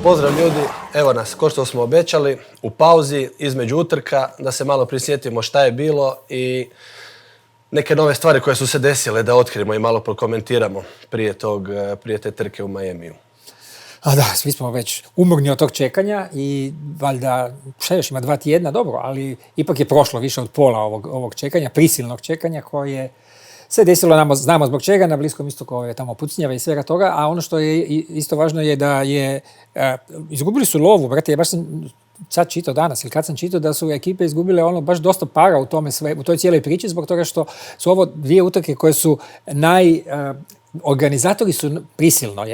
Pozdrav ljudi, evo nas, ko što smo obećali, u pauzi, između utrka, da se malo prisjetimo šta je bilo i neke nove stvari koje su se desile da otkrijemo i malo prokomentiramo prije te trke u Miamiju. A da, svi smo već umorni od tog čekanja i valjda, šta još ima 2 tjedna, dobro, ali ipak je prošlo više od pola ovog čekanja, prisilnog čekanja koje se desilo, znamo zbog čega, na Bliskom istoku je tamo pucnjava i svega toga, a ono što je isto važno je da je, izgubili su lovu, brate, baš sam sad čitao danas, ili kad sam čitao da su ekipe izgubile baš dosta para u toj cijeloj priči, zbog toga što su ovo 2 utrke koje su organizatori su prisilno,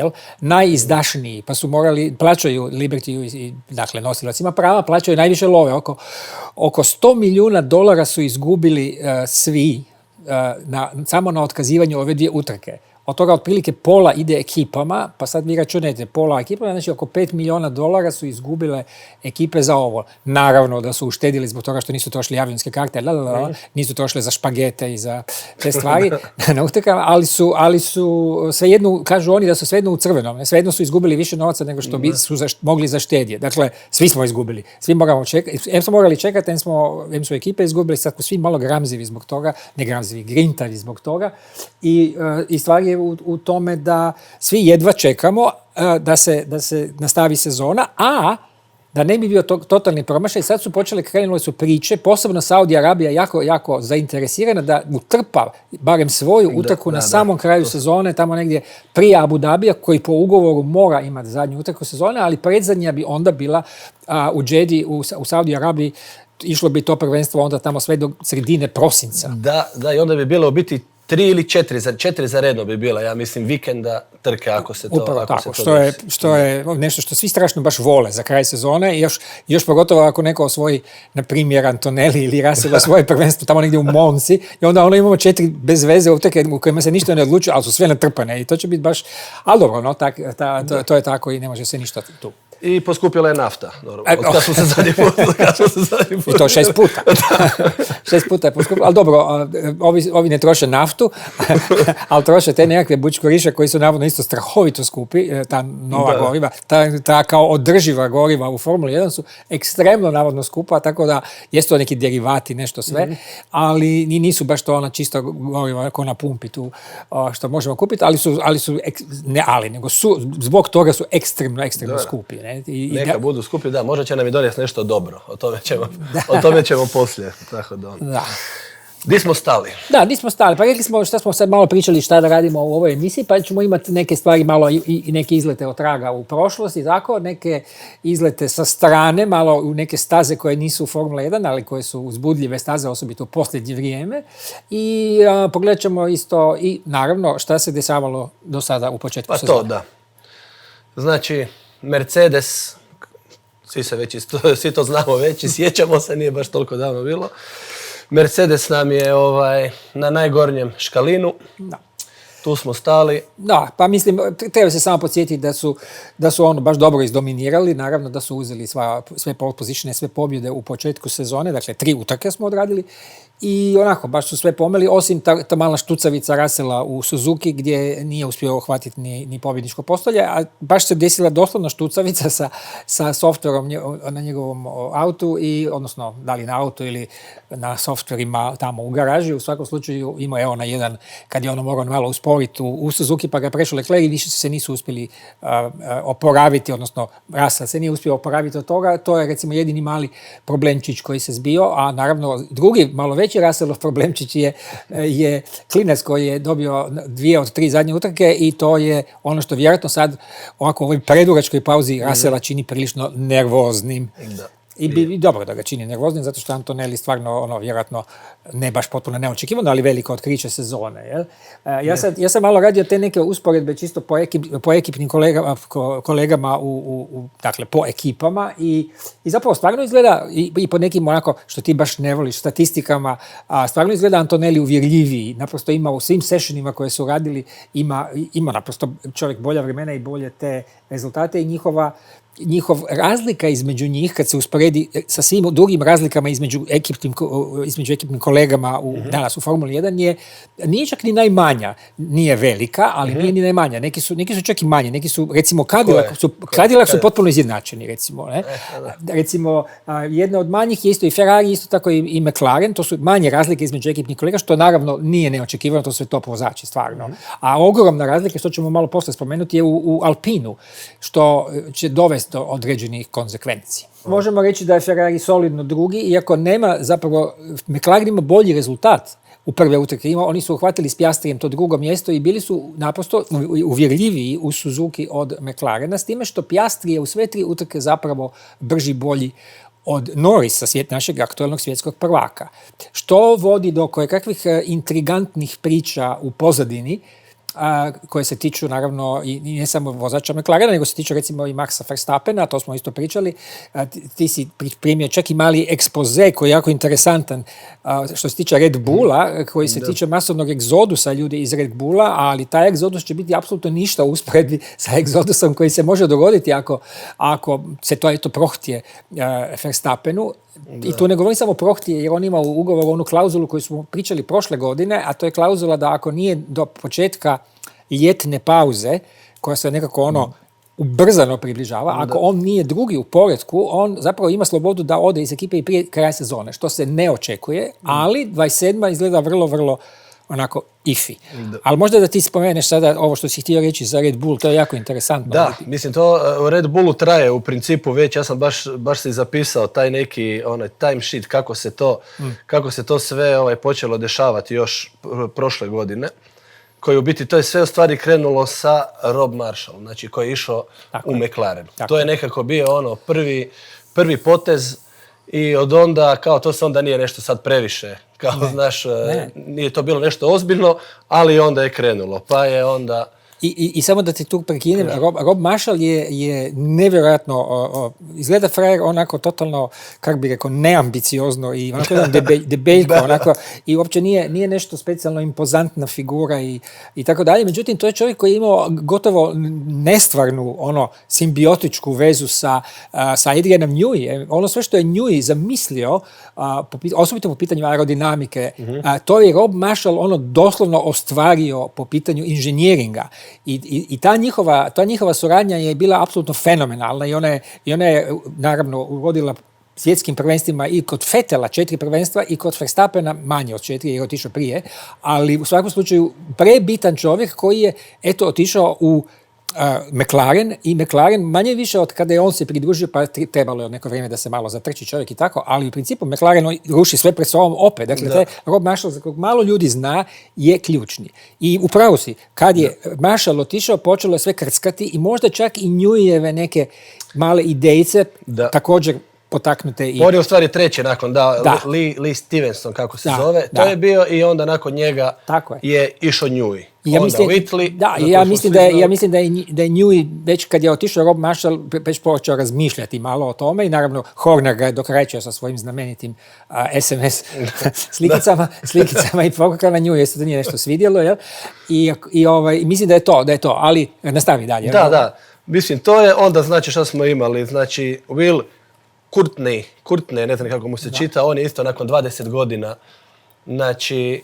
najizdašniji, pa su morali, plaćaju Liberty i dakle nosilacima prava, plaćaju najviše love, oko $100 milijuna su izgubili svi, samo na otkazivanju ove 2 utrke. Od toga otprilike pola ide ekipama, pa sad vi računajte pola ekipama, znači oko $5 milijuna su izgubile ekipe za ovo. Naravno da su uštedili zbog toga što nisu trošili avionske karte, nisu trošili za špagete i za te stvari na utrkama, ali su svejedno, kažu oni da su svejedno u crvenom, svejedno su izgubili više novaca nego što bi su mogli zaštedjeti. Dakle, svi smo izgubili, svi moramo čekati, smo morali čekati, su ekipe izgubili, sad svi malo gramzivi zbog toga, ne gramzivi, grintavi zbog toga i stvari je u tome da svi jedva čekamo da se nastavi sezona, a da ne bi bio totalni promašaj, sad su krenule su priče, posebno Saudi Arabija jako zainteresirana da utrpa barem svoju utrku na samom kraju sezone, tamo negdje prije Abu Dhabija, koji po ugovoru mora imati zadnju utrku sezone, ali predzadnja bi onda bila u Džedi u Saudi Arabiji, išlo bi to prvenstvo onda tamo sve do sredine prosinca. Da, i onda bi bilo u biti 3 ili 4 za redno bi bila, ja mislim, vikenda trke ako se to... Upravo tako, što je nešto što svi strašno baš vole za kraj sezone i još pogotovo ako neko osvoji, na primjer, Antonelli ili Russell svoje prvenstvo tamo negdje u Monci i onda imamo 4 bez veze utrke u kojima se ništa ne odlučuje, ali su sve natrpane i to će biti baš... Ali dobro, to je tako i ne može se ništa tu. I poskupila je nafta, od kada smo se zadnji put. I to 6 puta. 6 puta je poskupila, ali dobro, ovi ne troše naftu, ali troše te nekakve bućkoriše koji su navodno isto strahovito skupi, ta nova goriva, ta kao održiva goriva u Formuli 1 su ekstremno navodno skupa, tako da jesu to neki derivati, nešto sve, ali nisu baš to ona čista goriva ko na pumpi tu što možemo kupiti, nego zbog toga su ekstremno skupi. Neka budu skupi, da, možda će nam i donijeti nešto dobro. O tome ćemo poslije. Tako da. Di smo stali? Da, di smo stali. Pa rekli smo šta smo sad malo pričali šta da radimo u ovoj emisiji, pa ćemo imati neke stvari malo i neke izlete od traga u prošlosti, tako, neke izlete sa strane, malo u neke staze koje nisu Formula 1, ali koje su uzbudljive staze, osobito u posljednje vrijeme. I pogledat ćemo isto i naravno šta se dešavalo do sada u početku sezone. Pa to, da. Znači, Mercedes, svi to znamo već i sjećamo se, nije baš toliko davno bilo. Mercedes nam je na najgornjem škalinu. Da. Tu smo stali. Da, pa mislim, treba se samo podsjetiti da su baš dobro izdominirali. Naravno da su uzeli sve pole positione, sve pobjede u početku sezone. Dakle, 3 utrke smo odradili. I onako, baš su sve pomeli, osim ta mala štucavica Russella u Suzuki gdje nije uspio uhvatiti ni pobjedničko postolje, a baš se desila doslovno štucavica sa softverom na njegovom autu, odnosno da li na autu ili na softverima tamo u garaži. U svakom slučaju imao na jedan, kad je morao malo usporiti u Suzuki, pa ga prešao Leclerc i više se nisu uspjeli oporaviti, odnosno Russell se nije uspio oporaviti od toga. To je recimo jedini mali problemčić koji se zbio, a naravno drugi malo veći Russellov problemčić je klinac koji je dobio 2 od 3 zadnje utrke i to je ono što vjerojatno sad ovako u ovoj predugačkoj pauzi Russella čini prilično nervoznim. Da. I bi dobro da ga čini nervoznim, zato što Antonelli stvarno, vjerojatno, ne baš potpuno neočekivano, ali veliko otkriće sezone. Jel? Ja sam malo radio te neke usporedbe čisto po ekipnim kolegama, dakle, po ekipama i zapravo stvarno izgleda, i po nekim onako, što ti baš ne voliš, statistikama, stvarno izgleda Antonelli uvjerljiviji. Naprosto ima u svim sessionima koje su radili, ima naprosto čovjek bolja vremena i bolje te rezultate i njihova njihov razlika između njih, kad se usporedi sa svim drugim razlikama između ekipnim kolegama danas u Formuli 1 nije čak ni najmanja, nije velika, ali nije ni najmanja. Neki su čak i manje, neki su, recimo, Cadillac su potpuno izjednačeni, recimo. Ne? Recimo, jedna od manjih je isto i Ferrari, isto tako i McLaren, to su manje razlike između ekipnih kolega, što naravno nije neočekivano, to su sve top vozači, stvarno. A ogromna razlika, što ćemo malo posle spomenuti, je u Alpinu, što će dovesti do određenih konsekvencija. Možemo reći da je Ferrari solidno drugi, iako nema zapravo, McLaren ima bolji rezultat u prve utrke. Oni su uhvatili s Piastrijem to drugo mjesto i bili su naprosto uvjerljiviji u Suzuki od McLarena, s time što Piastri je u sve 3 utrke zapravo brži, bolji od Norrisa, našeg aktualnog svjetskog prvaka. Što vodi do kojekakvih intrigantnih priča u pozadini, koje se tiču naravno i ne samo vozača McLarena, nego se tiču recimo i Maxa Verstappena, to smo isto pričali. Ti si primio čak i mali ekspoze koji je jako interesantan što se tiče Red Bulla, koji se tiče masovnog egzodusa ljudi iz Red Bulla, ali taj egzodus će biti apsolutno ništa u usporedbi sa egzodusom koji se može dogoditi ako se to eto prohtije Verstappenu. I tu ne govorim samo prohtije, jer on ima u ugovoru onu klauzulu koju smo pričali prošle godine, a to je klauzula da ako nije do početka ljetne pauze, koja se nekako ubrzano približava, ako on nije drugi u poretku, on zapravo ima slobodu da ode iz ekipe i prije kraja sezone, što se ne očekuje, ali 27. izgleda vrlo, vrlo onako ifi. Ali možda da ti spomeneš sada ovo što si htio reći za Red Bull, to je jako interesantno. Da, mislim, to u Red Bullu traje u principu već, ja sam baš si zapisao taj neki time sheet, kako se to sve počelo dešavati još prošle godine, koji u biti, to je sve u stvari krenulo sa Rob Marshall, znači koji je išao u McLaren. To je nekako bio prvi potez i od onda, kao to se onda nije nešto sad previše, kao znaš, nije to bilo nešto ozbiljno, ali onda je krenulo, pa je onda... I samo da ti tu prekinem, Rob Marshall je nevjerojatno, izgleda frajer onako totalno, kako bi rekao, neambiciozno i onako jedan debeljko, onako, i uopće nije nešto specijalno impozantna figura i tako dalje. Međutim, to je čovjek koji je imao gotovo nestvarnu, simbiotičku vezu sa Adrianom Newey. Ono sve što je Newey zamislio, osobito po pitanju aerodinamike, to je Rob Marshall doslovno ostvario po pitanju inženjeringa. I ta njihova suradnja je bila apsolutno fenomenalna i ona je naravno urodila svjetskim prvenstvima i kod Vettela 4 prvenstva i kod Verstappena manje od 4 jer je otišao prije, ali u svakom slučaju prebitan čovjek koji je otišao u McLaren i McLaren manje više od kada je on se pridružio, pa trebalo je od neko vrijeme da se malo zatrči čovjek i tako, ali u principu McLaren ruši sve pred sobom opet. Dakle, taj Rob Marshall, za kog malo ljudi zna, je ključni. I upravo si, kad je Marshall otišao, počelo je sve krckati i možda čak i Neweyjeve neke male idejice također potaknute. On je u stvari treći nakon, Lee Stevenson, kako se zove, to je bio i onda nakon njega je išao Newey. Ja mislim da je Newey, već kad je otišao Rob Marshall, već počeo razmišljati malo o tome i naravno Horner ga je dokrajčio sa svojim znamenitim SMS slikicama i porukama Newey, jesu da nije nešto svidjelo, jel? I mislim da je to, ali nastavi dalje. Da, mislim, to je onda, znači, što smo imali, znači, Will Courtney, ne znam kako mu se čita, on je isto nakon 20 godina, znači,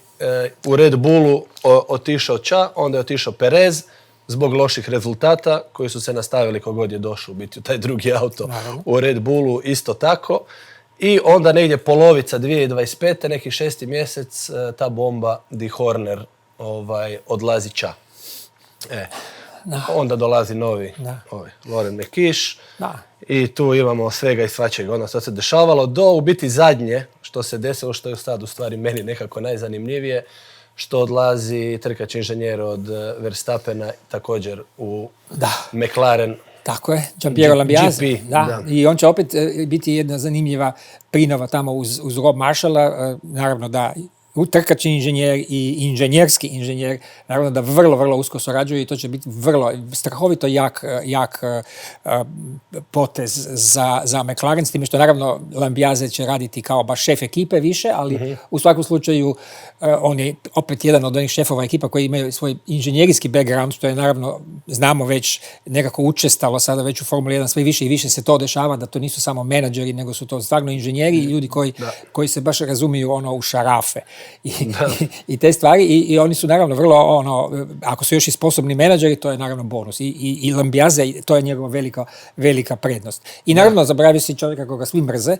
u Red Bullu otišao onda je otišao Perez zbog loših rezultata koji su se nastavili kogod je došao biti u taj drugi auto. U Red Bullu isto tako. I onda negdje polovica 2025. neki 6. mjesec, ta bomba di Horner odlazi ča. Onda dolazi novi Laurent Mekiš. I tu imamo svega i svačega. Ono što se dešavalo do u biti zadnje što se desilo, što je sad u stvari meni nekako najzanimljivije, što odlazi trkač inženjer od Verstappena također u McLaren. Tako je, Giampiero Lambiase. I on će opet biti jedna zanimljiva prinova tamo uz Rob Marshalla. Naravno da trkački inženjer i inženjerski inženjer, naravno da vrlo, vrlo usko surađuju i to će biti vrlo strahovito jak potez za McLaren, s time što naravno Lambiase će raditi kao baš šef ekipe više, ali u svakom slučaju on je opet jedan od onih šefova ekipa koji imaju svoj inženjerijski background, što je naravno, znamo već nekako učestalo sada već u Formuli 1, sve više i više se to dešava, da to nisu samo menadžeri, nego su to stvarno inženjeri i ljudi koji se baš razumiju u šarafe i te stvari i oni su naravno vrlo, ako su još i sposobni menadžeri, to je naravno bonus i Lambiase, to je njegova velika prednost. I naravno, zaboravio si čovjeka koga svi mrze,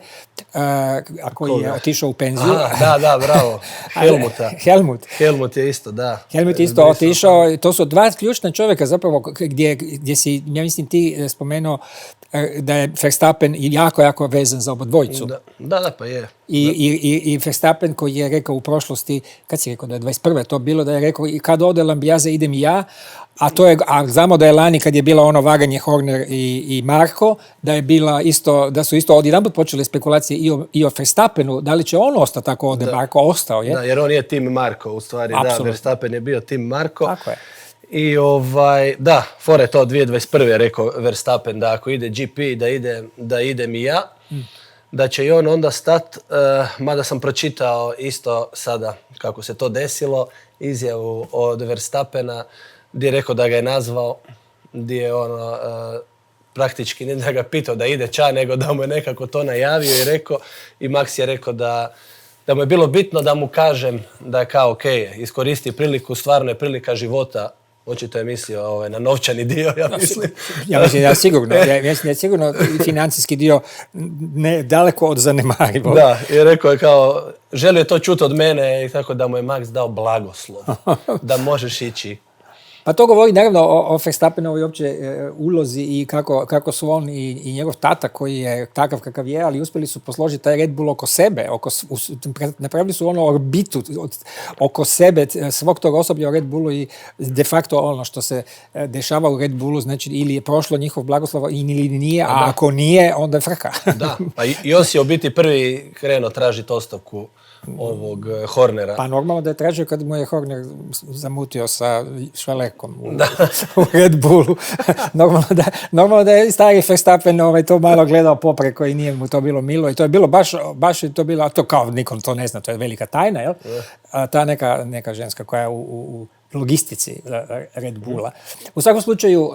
a koji je otišao u penziju. Da, bravo. Helmut je isto, da. Helmut je isto otišao. To su dva ključna čovjeka zapravo gdje si, ja mislim, ti spomenuo da je Verstappen jako vezan za obodvojicu. Da, pa je. I Verstappen koji je rekao u prošlosti, kad si rekao da je 21. to bilo, da je rekao i kad ode Lambiase idem i ja, a znamo da je lani kad je bilo ono vaganje Horner i Marko, da su isto odjedanput počele spekulacije i o Verstappenu, da li će on ostati tako ode Marko, ostao je. Da, jer on je tim Marko u stvari, da, Verstappen je bio tim Marko. Tako je. I da, fore to 2021. je rekao Verstappen da ako ide GP da idem i ja, da će i on onda stat, mada sam pročitao isto sada kako se to desilo, izjavu od Verstappena gdje je rekao da ga je nazvao, gdje je praktički ne da ga pitao da ide ča, nego da mu je nekako to najavio i rekao, i Max je rekao da mu je bilo bitno da mu kažem da je kao ok, iskoristi priliku, stvarno je prilika života. Očito je mislio na novčani dio, ja mislim. Ja mislim da je sigurno financijski dio daleko od zanemarivog. Da, i rekao je kao, želio je to čuti od mene i tako da mu je Max dao blagoslov, da možeš ići. Pa to govori naravno o Verstappenovoj uopće ulozi i kako su on i njegov tata koji je takav kakav je, ali uspjeli su posložiti taj Red Bull oko sebe, napravili su orbitu oko sebe, svog tog osoblja u Red Bullu i de facto ono što se dešava u Red Bullu, znači ili je prošlo njihov blagoslov ili nije, a ako nije, onda je frka. Da, pa Jos je u biti prvi krenuo tražiti ostavku ovog Hornera. Pa normalno da je tražio kad mu je Horner zamutio sa Švalekom u Red Bullu. normalno da je stari Verstappen to malo gledao popreko i nije mu to bilo milo. I to je bilo baš je to bilo, a to kao nikom to ne zna, to je velika tajna, jel? Ta neka ženska koja je u logistici Red Bulla. U svakom slučaju,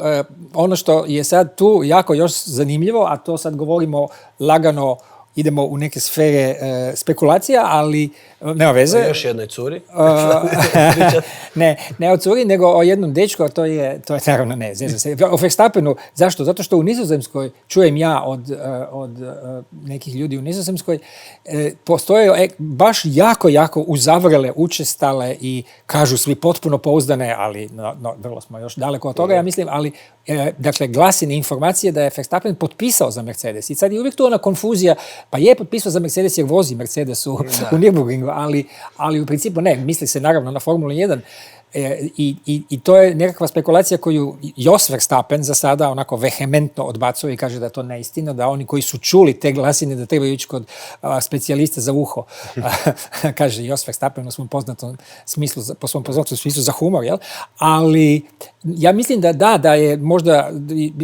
ono što je sad tu jako još zanimljivo, a to sad govorimo lagano, idemo u neke sfere spekulacija, ali nema veze. O još jednoj curi? Ne o curi, nego o jednom dečku, a to je naravno ne, zezam se. O Verstappenu, zašto? Zato što u Nizozemskoj, čujem ja od nekih ljudi u Nizozemskoj, postoje baš jako uzavrele, učestale i kažu svi potpuno pouzdane, ali vrlo smo još daleko od toga, ja mislim, ali dakle, glasine informacije da je Verstappen potpisao za Mercedes. I sad je uvijek tu ona konfuzija, pa je potpisao za Mercedes jer vozi Mercedes u Nürburgringu, ali u principu ne, misli se naravno na Formulu 1 i to je nekakva spekulacija koju Jos Verstappen za sada onako vehementno odbacuje i kaže da je to neistina, da oni koji su čuli te glasine da trebaju ići kod specijalista za uho, kaže Jos Verstappen u svom poznatom smislu, po svom poznatom smislu za humor, jel? Ali ja mislim da je možda,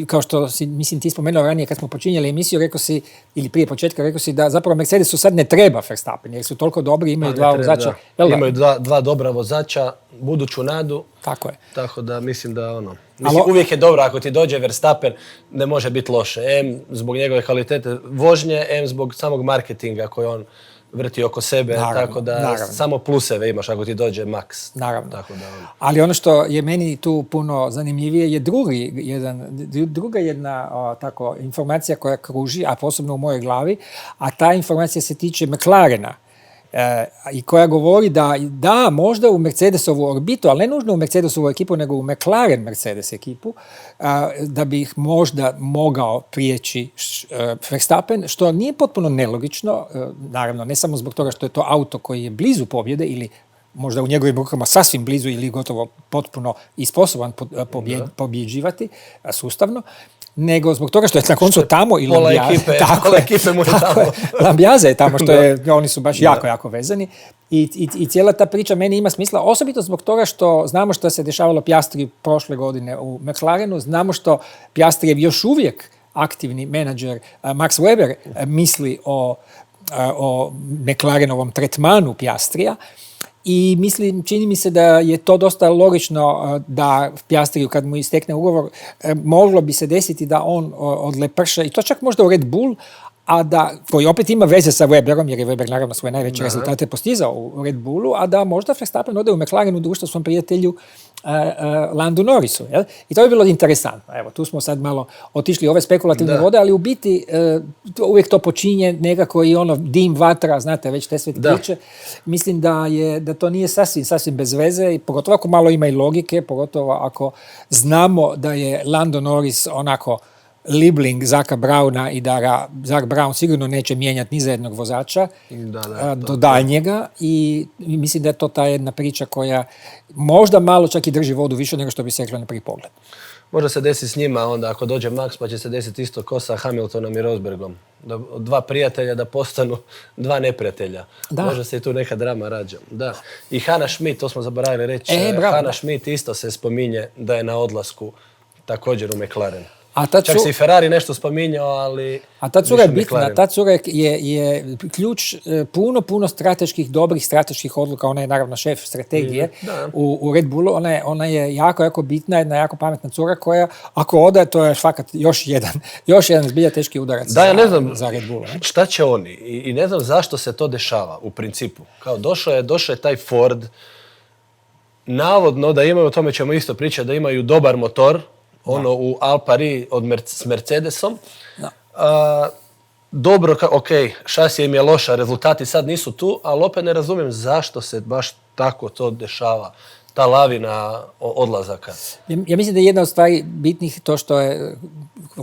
kao što si, mislim, ti spomenuo ranije kad smo počinjali emisiju, rekao si, ili prije početka, rekao si da zapravo Mercedesu sad ne treba Verstappen, jer su toliko dobri, imaju dva vozača. Imaju dva dobra vozača, buduću nadu. Tako je. Tako da mislim da mislim, uvijek je dobro ako ti dođe Verstappen, ne može biti loše. M zbog njegove kvalitete vožnje, M zbog samog marketinga koji on vrti oko sebe, tako da samo pluseve imaš ako ti dođe Max. Naravno. Tako da, ali ono što je meni tu puno zanimljivije je druga jedna tako informacija koja kruži, a posebno u mojoj glavi, a ta informacija se tiče McLarena. I koja govori da možda u Mercedesovu orbitu, ali ne nužno u Mercedesovu ekipu, nego u McLaren Mercedes ekipu, da bi ih možda mogao prijeći Verstappen, što nije potpuno nelogično, naravno ne samo zbog toga što je to auto koji je blizu pobjede ili možda u njegovim rukama sasvim blizu ili gotovo potpuno i sposoban pobjeđivati sustavno, nego zbog toga što je na koncu tamo i pola Lambiase. pola ekipe mu je tamo. Lambiase je tamo, što je, oni su baš jako vezani. I cijela ta priča meni ima smisla, osobito zbog toga što znamo što se dešavalo Piastri prošle godine u McLarenu, znamo što Piastrijev još uvijek aktivni menadžer Max Weber misli o McLarenovom tretmanu Piastrija. I čini mi se da je to dosta logično da Piastriju, kad mu istekne ugovor, moglo bi se desiti da on odleprše, i to čak možda u Red Bull, a da, koji opet ima veze sa Weberom, jer je Weber naravno svoje najveće rezultate postizao u Red Bullu, a da možda Verstappen ode u McLarenu društvo svom prijatelju Landu Norrisu. Jel? I to bi bilo interesantno. Evo, tu smo sad malo otišli ove spekulativne vode, ali u biti uvijek to počinje nekako i ono dim, vatra, znate, već te sve priče. Mislim da to nije sasvim bez veze, i pogotovo ako malo ima i logike, pogotovo ako znamo da je Lando Norris onako Libling Zaka Brauna i da ga Zak Brown sigurno neće mijenjati ni za jednog vozača do daljnjega, i mislim da je to ta jedna priča koja možda malo čak i drži vodu više nego što bi se reklo na prvi pogled. Možda se desi s njima onda ako dođe Max, pa će se desiti isto ko sa Hamiltonom i Rosbergom. Da od dva prijatelja da postanu dva neprijatelja. Možda se i tu neka drama rađa. Da. I Hannah Schmidt, to smo zaboravili reći. Hannah Schmidt isto se spominje da je na odlasku također u McLaren. Čak se i Ferrari nešto spominjao, ali... A ta cura je bitna, ta cura je ključ puno strateških, dobrih strateških odluka. Ona je naravno šef strategije u Red Bullu. Ona je jako bitna, jedna jako pametna cura koja, ako ode, to je fakat još jedan zbilja teški udarac za Red Bull. Šta će oni? I ne znam zašto se to dešava u principu. Kao došao je taj Ford, navodno da imaju, o tome ćemo isto pričati, da imaju dobar motor, u Alpari s Mercedesom. Dobro, šasija im je loša, rezultati sad nisu tu, ali opet ne razumijem zašto se baš tako to dešava, ta lavina odlazaka. Ja mislim da je jedna od stvari bitnih to što je,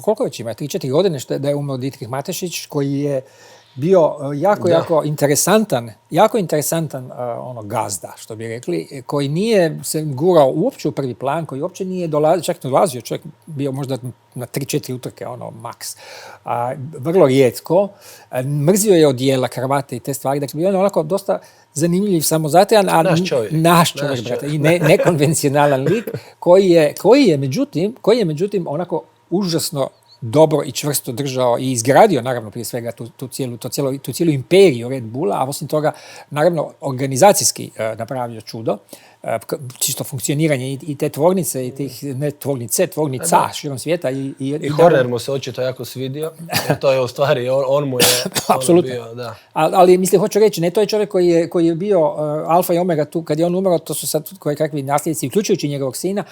koliko već ima, 3-4 godine da je umro Dietrich Matešić, koji je bio jako interesantan gazda, što bi rekli, koji nije se gurao uopće u prvi plan, koji uopće nije dolazio, čovjek bio možda na 3-4 utrke, max. Vrlo rijetko. Mrzio je odijela, kravate i te stvari, dakle bio je onako dosta zanimljiv, samozatajan, naš čovjek, brate, i nekonvencionalan lik, koji je međutim onako užasno dobro i čvrsto držao i izgradio, naravno, prije svega tu cijelu imperiju Red Bulla, a osim toga, naravno, organizacijski napravio čudo, čisto funkcioniranje i te tvornice, i tih, ne tvornice, tvornica širom svijeta. I Horner mu se očito jako svidio, to je u stvari, on mu je apsolutno bio, da. Ali, mislim, hoću reći, ne, to je čovjek koji je bio alfa i omega tu, kad je on umro, to su sad kakvi nasljednici, uključujući njegovog sina,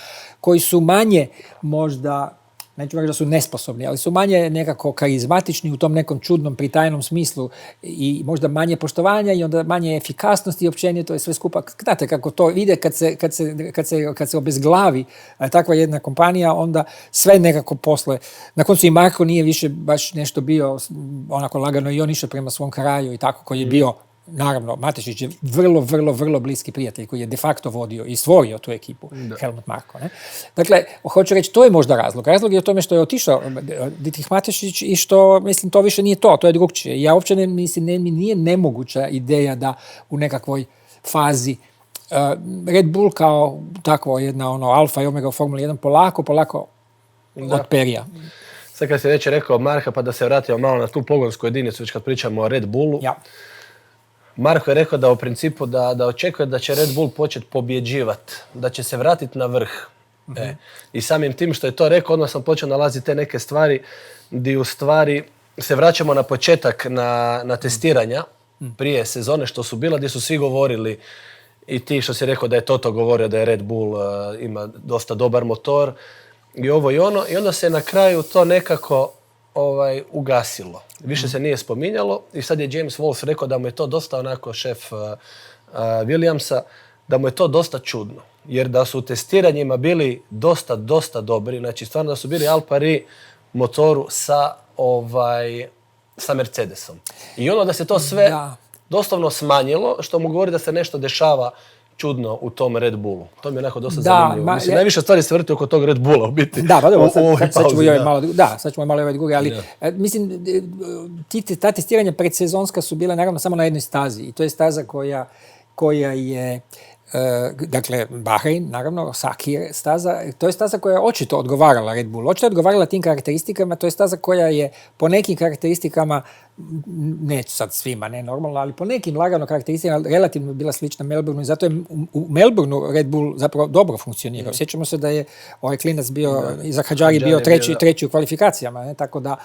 koji su manje možda, neću reći da su nesposobni, ali su manje nekako karizmatični u tom nekom čudnom, pritajnom smislu, i možda manje poštovanja i onda manje efikasnosti i općenito je sve skupa. Znate kako to ide kad se obezglavi takva jedna kompanija, onda sve nekako posle. Na koncu i Marko nije više baš nešto bio onako lagano i on išao prema svom kraju i tako, koji je bio, naravno, Matešić je vrlo bliski prijatelj koji je de facto vodio i stvorio tu ekipu, Helmut Marko. Ne? Dakle, hoću reći, to je možda razlog. Razlog je u tome što je otišao Dietrich Matešić i što, mislim, to više nije to je drugčije. Ja uopće nije nemoguća ideja da u nekakvoj fazi Red Bull kao takvo jedna alfa i omega u Formuli 1 polako otperija. Sad kad si već rekao Marka, pa da se vratimo malo na tu pogonsku jedinicu, već kad pričamo o Red Bullu. Ja. Marko je rekao da u principu da očekuje da će Red Bull početi pobjeđivati, da će se vratiti na vrh. Mm-hmm. I samim tim što je to rekao, odmah sam počeo nalaziti te neke stvari gdje u stvari se vraćamo na početak na testiranja prije sezone što su bila, gdje su svi govorili, i ti što si rekao da je Toto govorio da je Red Bull ima dosta dobar motor i ovo i ono, i onda se na kraju to nekako ugasilo. Više se nije spominjalo i sad je James Wolf rekao da mu je to dosta onako šef Williamsa, da mu je to dosta čudno. Jer da su u testiranjima bili dosta dobri, znači stvarno da su bili Alpari motoru sa Mercedesom. I ono da se to sve doslovno smanjilo, što mu govori da se nešto dešava čudno u tom Red Bullu? To mi je onako dosta Da, zanimljivo. Mislim, najviše stvari se vrti oko tog Red Bulla u biti. Da, pa dobro, u ovoj sad ćemo pauzi, i ovaj da. malo, sad ćemo i malo ovaj drugi, ali mislim, ta testiranja predsezonska su bila naravno samo na jednoj stazi i to je staza koja je dakle, Bahrein, naravno, Sakir staza, to je staza koja je očito odgovarala Red Bullu. Očito je odgovarala tim karakteristikama, to je staza koja je po nekim karakteristikama, neću sad svima, ne normalno, ali po nekim lagano karakteristikama relativno bila slična Melbourneu i zato je u Melbourneu Red Bull zapravo dobro funkcionirao. Sjećamo se da je ovaj klinac bio, Izak Hadžari bio treći u kvalifikacijama, ne? Tako da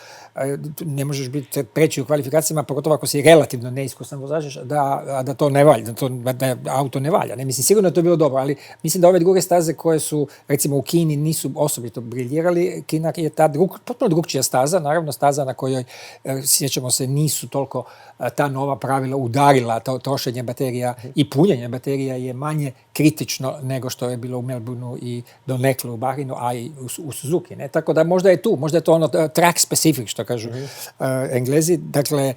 ne možeš biti treći u kvalifikacijama, pogotovo ako si relativno neiskusan vozač, da to ne valja, da auto ne valja. Ne? Mislim, sigurno je to bilo dobro, ali mislim da ove druge staze koje su, recimo u Kini, nisu osobito briljirali. Kina je ta potpuno drugčija staza, naravno staza na kojoj, sjećamo se, nisu toliko ta nova pravila udarila, to trošenje baterija i punjenje baterija je manje kritično nego što je bilo u Melbourneu i donekle u Bahreinu, a i u Suzuki. Ne? Tako da možda je to ono track specific, što kažu Englezi. Dakle,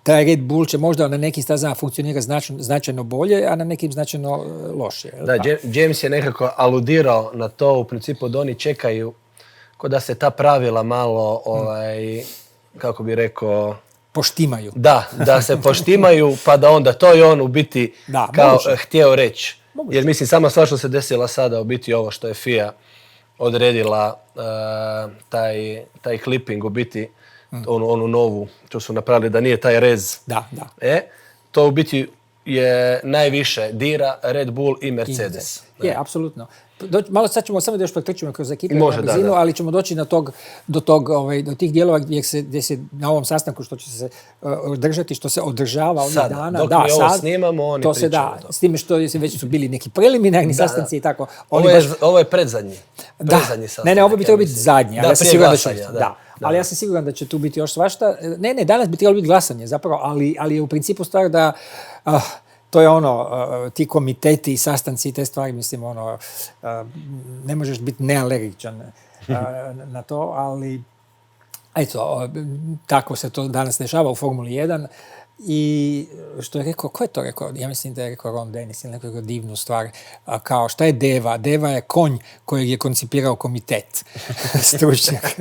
taj Red Bull će možda na nekim stazama funkcionirati značajno bolje, a na nekim značajno lošije. Da, James je nekako aludirao na to, u principu da oni čekaju ko da se ta pravila malo, kako bi rekao... Poštimaju. Da se poštimaju, pa da onda to je on u biti htio reći. Jer mislim, sama stvar što se desila sada, u biti ovo što je FIA odredila, taj clipping, u biti, onu novu, što su napravili da nije taj rez. Da. To u biti je najviše dira Red Bull i Mercedes. Je, apsolutno. Malo sad ćemo samo da još pretrčimo kroz ekipe na brzinu, ali ćemo doći do tih dijelova gdje se na ovom sastanku što će se održati, što se održava ovih dana. Dok mi ovo snimamo, oni to se da. S time što već su bili neki preliminarni sastanci i tako. Ovo je predzadnji. Sastanak. Ne, ovo bi trebalo biti zadnji. Da, prije glasanja. Ali ja sam siguran da će tu biti još svašta. Ne, danas bi trebalo biti glasanje zapravo, ali je u principu stvar da... To je ti komiteti i sastanci i te stvari, mislim, ne možeš biti nealergičan na to, ali eto, tako se to danas dešava u Formuli 1 i što je rekao, ko je to rekao? Ja mislim da je rekao Ron Dennis ili nekako divnu stvar, kao šta je Deva? Deva je konj kojeg je koncipirao komitet stručnjak.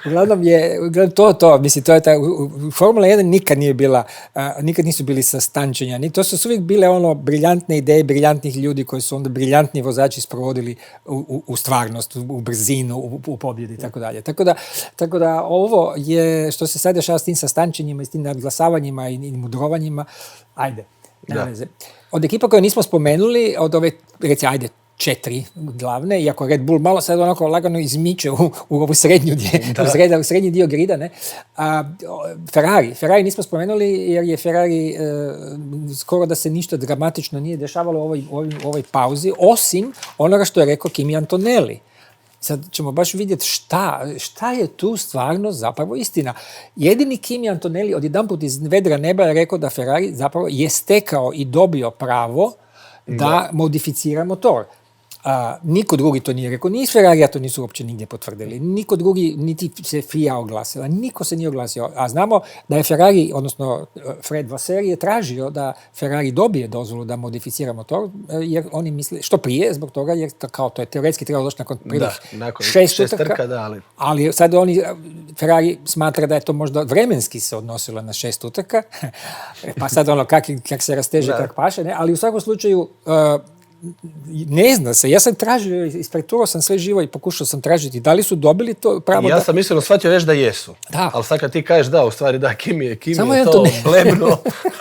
Uglavnom to, mislim, to je Formula 1 nikad nisu bili sastančenja, to su uvijek bile briljantne ideje, briljantnih ljudi koji su onda briljantni vozači sprovodili u stvarnost, u brzinu, u pobjedi i tako dalje. Tako da ovo je, što se sad dešava s tim sastančenjima i s tim nadglasavanjima i mudrovanjima, ajde, nema veze. Od ekipa koje nismo spomenuli, od ove, recimo, 4 glavne, iako Red Bull malo sad onako lagano izmiče u ovu srednji dio grida, ne? Ferrari nismo spomenuli jer je Ferrari skoro da se ništa dramatično nije dešavalo u ovoj pauzi, osim onoga što je rekao Kimi Antonelli. Sad ćemo baš vidjeti šta je tu stvarno zapravo istina. Jedini Kimi Antonelli odjedanput iz vedra neba je rekao da Ferrari zapravo je stekao i dobio pravo da modificira motor. Niko drugi to nije rekao, ni iz Ferrarija to nisu uopće nigdje potvrdili. Niko drugi, niti se FIA oglasila, niko se nije oglasio. A znamo da je Ferrari, odnosno Fred Vasseur je tražio da Ferrari dobije dozvolu da modificira motor, jer oni misle, što prije, zbog toga, jer kao to je teoretski trebalo doći nakon prvih 6 utrka. Ali sad Ferrari smatra da je to možda vremenski se odnosilo na 6 utrka, pa sad kak se rasteže, kak paše, ne? Ali u svakom slučaju, ne zna se, ja sam tražio, ispreturao sam sve živo i pokušao sam tražiti da li su dobili to pravo. Ja sam mislio shvatio već da jesu. Da. Ali sad kad ti kažeš da, u stvari da, Kimi je to blebno.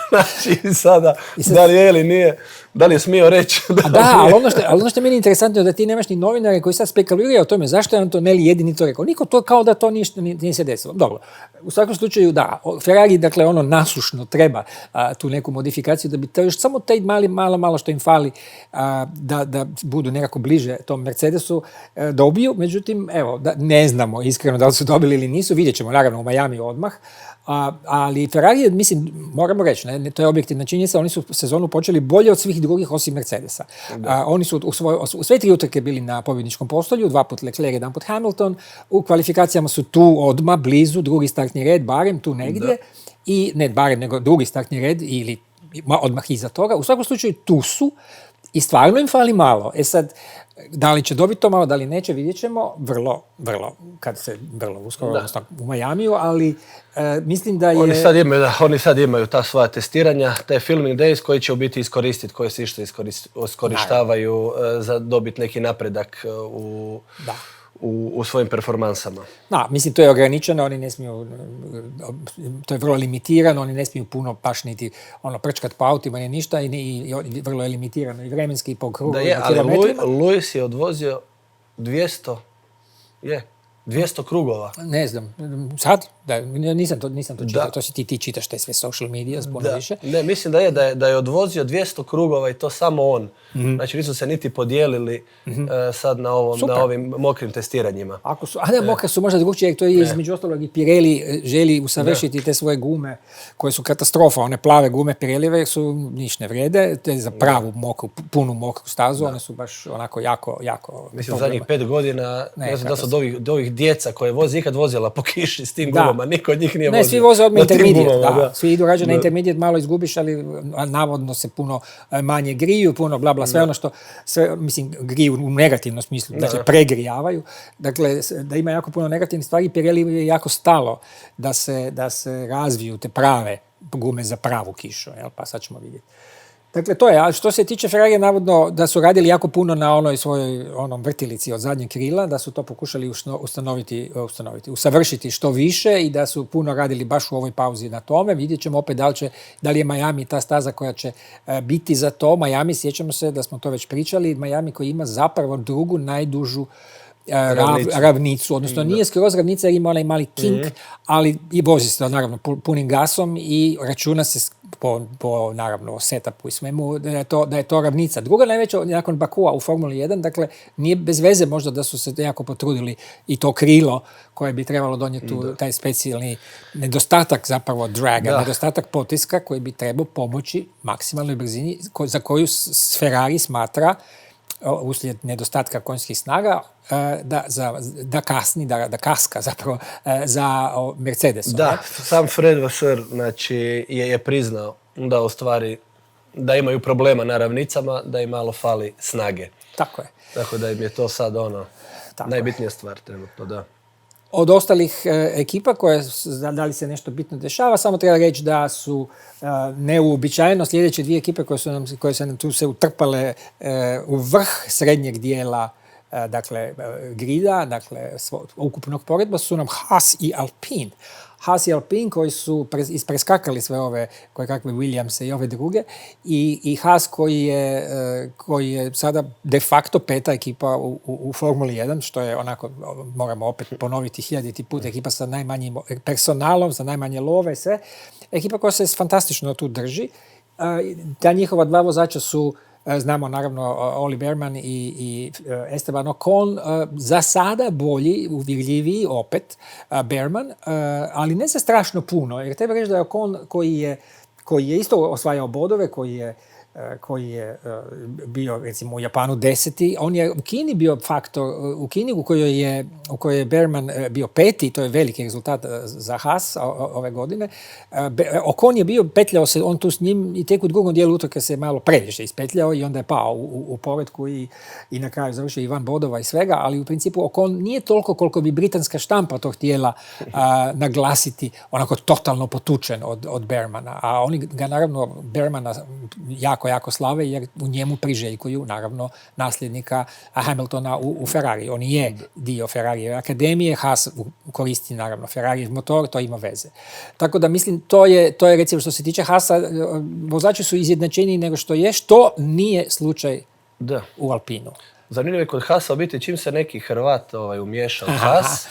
Znači sada, da li je ili nije, da li je smio reći. Ali ono što je meni interesantno je da ti nemaš ni novinare koji sad spekuliraju o tome zašto je Antonelli jedini to rekao. Niko to kao da to ništa nije se desilo. Dobro, u svakom slučaju da, Ferrari dakle nasušno treba tu neku modifikaciju da bi to još samo taj malo što im fali da budu nekako bliže tom Mercedesu dobiju. Međutim, evo, ne znamo iskreno da li su dobili ili nisu, vidjet ćemo naravno u Miami odmah. Ali Ferrari je, mislim, moramo reći, to je objektivna činjenica, oni su sezonu počeli bolje od svih drugih osim Mercedesa. Oni su u sve 3 utrke bili na pobjedničkom postolju, 2 put Leclerc, 1 put Hamilton, u kvalifikacijama su tu odmah, blizu, drugi startni red, barem tu negdje, i ne barem, nego drugi startni red ili odmah iza toga. U svakom slučaju tu su i stvarno im fali malo. Sad, da li će dobiti to malo, da li neće, vidjet ćemo vrlo uskoro, odnosno u Majamiju, ali mislim da je... Oni sad imaju ta svoja testiranja, taj filming days koji će u biti iskoristiti, koji se isto iskorištavaju za dobiti neki napredak u svojim performansama. Da, mislim, to je ograničeno, oni ne smiju, to je vrlo limitirano, oni ne smiju puno baš niti prčkat po autima, ni ništa, i vrlo je limitirano i vremenski i po krugu. Da je, ali Lewis je odvozio 200 krugova. Ne znam, sad? Da, nisam to čitao, to si ti čitaš te sve social media, puno više. Ne, mislim da je odvozio 200 krugova i to samo on. Znači nisu se niti podijelili sad na ovim mokrim testiranjima. Mokre su možda drugčije, jer to je između ostalog i Pirelli želi usavršiti te svoje gume koje su katastrofa. One plave gume Pirellive su niš ne vrede, te za pravu punu mokru stazu, one su baš onako jako... Mislim, zadnjih 5 godina, ne znam da su od ovih djeca koje vozi ikad vozila po kiši s tim gumama, niko od njih nije vozio. Ne, svi voze odmah intermediate, svi idu rađe na intermediate, malo izgubiš, ali navodno se puno manje griju, puno bla, sve ono što, mislim, griju u negativnom smislu, dakle, pregrijavaju. Dakle, da ima jako puno negativnih stvari, Pirelli je jako stalo da se razviju te prave gume za pravu kišu, pa sad ćemo vidjeti. Dakle, to je, a što se tiče Ferrarija, navodno da su radili jako puno na onoj svojoj vrtilici od zadnjeg krila, da su to pokušali usavršiti što više i da su puno radili baš u ovoj pauzi na tome. Vidjet ćemo opet da li je Miami ta staza koja će biti za to. Miami, sjećamo se da smo to već pričali, Miami koji ima zapravo drugu najdužu ravnicu, odnosno nije skroz ravnica jer ima onaj mali kink, ali i vozi se naravno punim gasom i računa se po naravno setupu i svemu da je to ravnica. Druga najveća nakon Bakua u Formuli 1, dakle nije bez veze možda da su se jako potrudili i to krilo koje bi trebalo donijeti taj specijalni nedostatak zapravo draga, nedostatak potiska koji bi trebao pomoći maksimalnoj brzini za koju Ferrari smatra uslijed nedostatka konjskih snaga da kasni, da kaska zapravo za Mercedesom. Da, sam Fred Vasseur znači, je priznao da u stvari da imaju problema na ravnicama, da im malo fali snage. Tako je. Tako da im je to sad najbitnija stvar trenutno, da. Od ostalih ekipa da li se nešto bitno dešava, samo treba reći da su neuobičajeno sljedeće dvije ekipe koje su nam tu se utrpale u vrh srednjeg dijela grida, dakle ukupnog poredba su nam Haas i Alpine. Haas i Alpine koji su ispreskakali sve ove kakve Williamse i ove druge i Haas koji je sada de facto peta ekipa u Formuli 1, što je onako, moramo opet ponoviti 1000 put, ekipa sa najmanjim personalom, sa najmanje love, sve. Ekipa koja se fantastično tu drži. Ta njihova dva vozača su, znamo naravno Oli Bearman i Esteban Ocon, za sada bolji, uvjerljiviji opet Bearman, ali ne za strašno puno, jer treba reći da je Ocon koji je isto osvajao bodove, koji je bio recimo u Japanu 10. On je u Kini bio faktor, u Kini u kojoj je Bearman bio 5. To je veliki rezultat za Haas ove godine. Ocon je bio, petljao se on tu s njim i tek u drugom dijelu utrke se malo previše ispetljao i onda je pao u poretku i na kraju završio i van bodova i svega, ali u principu Ocon nije toliko koliko bi britanska štampa to htjela naglasiti, onako totalno potučen od Bearmana. A oni ga naravno Bearmana jako slave jer u njemu priželjkuju naravno nasljednika Hamiltona u Ferrari. On je dio Ferrari akademije, Haas koristi naravno Ferrari motor, to ima veze. Tako da mislim, to je recimo što se tiče Haasa, vozači su izjednačeniji nego što nije slučaj u Alpinu. Zanimljivo je kod Haasa biti čim se neki Hrvat umješa u Haas,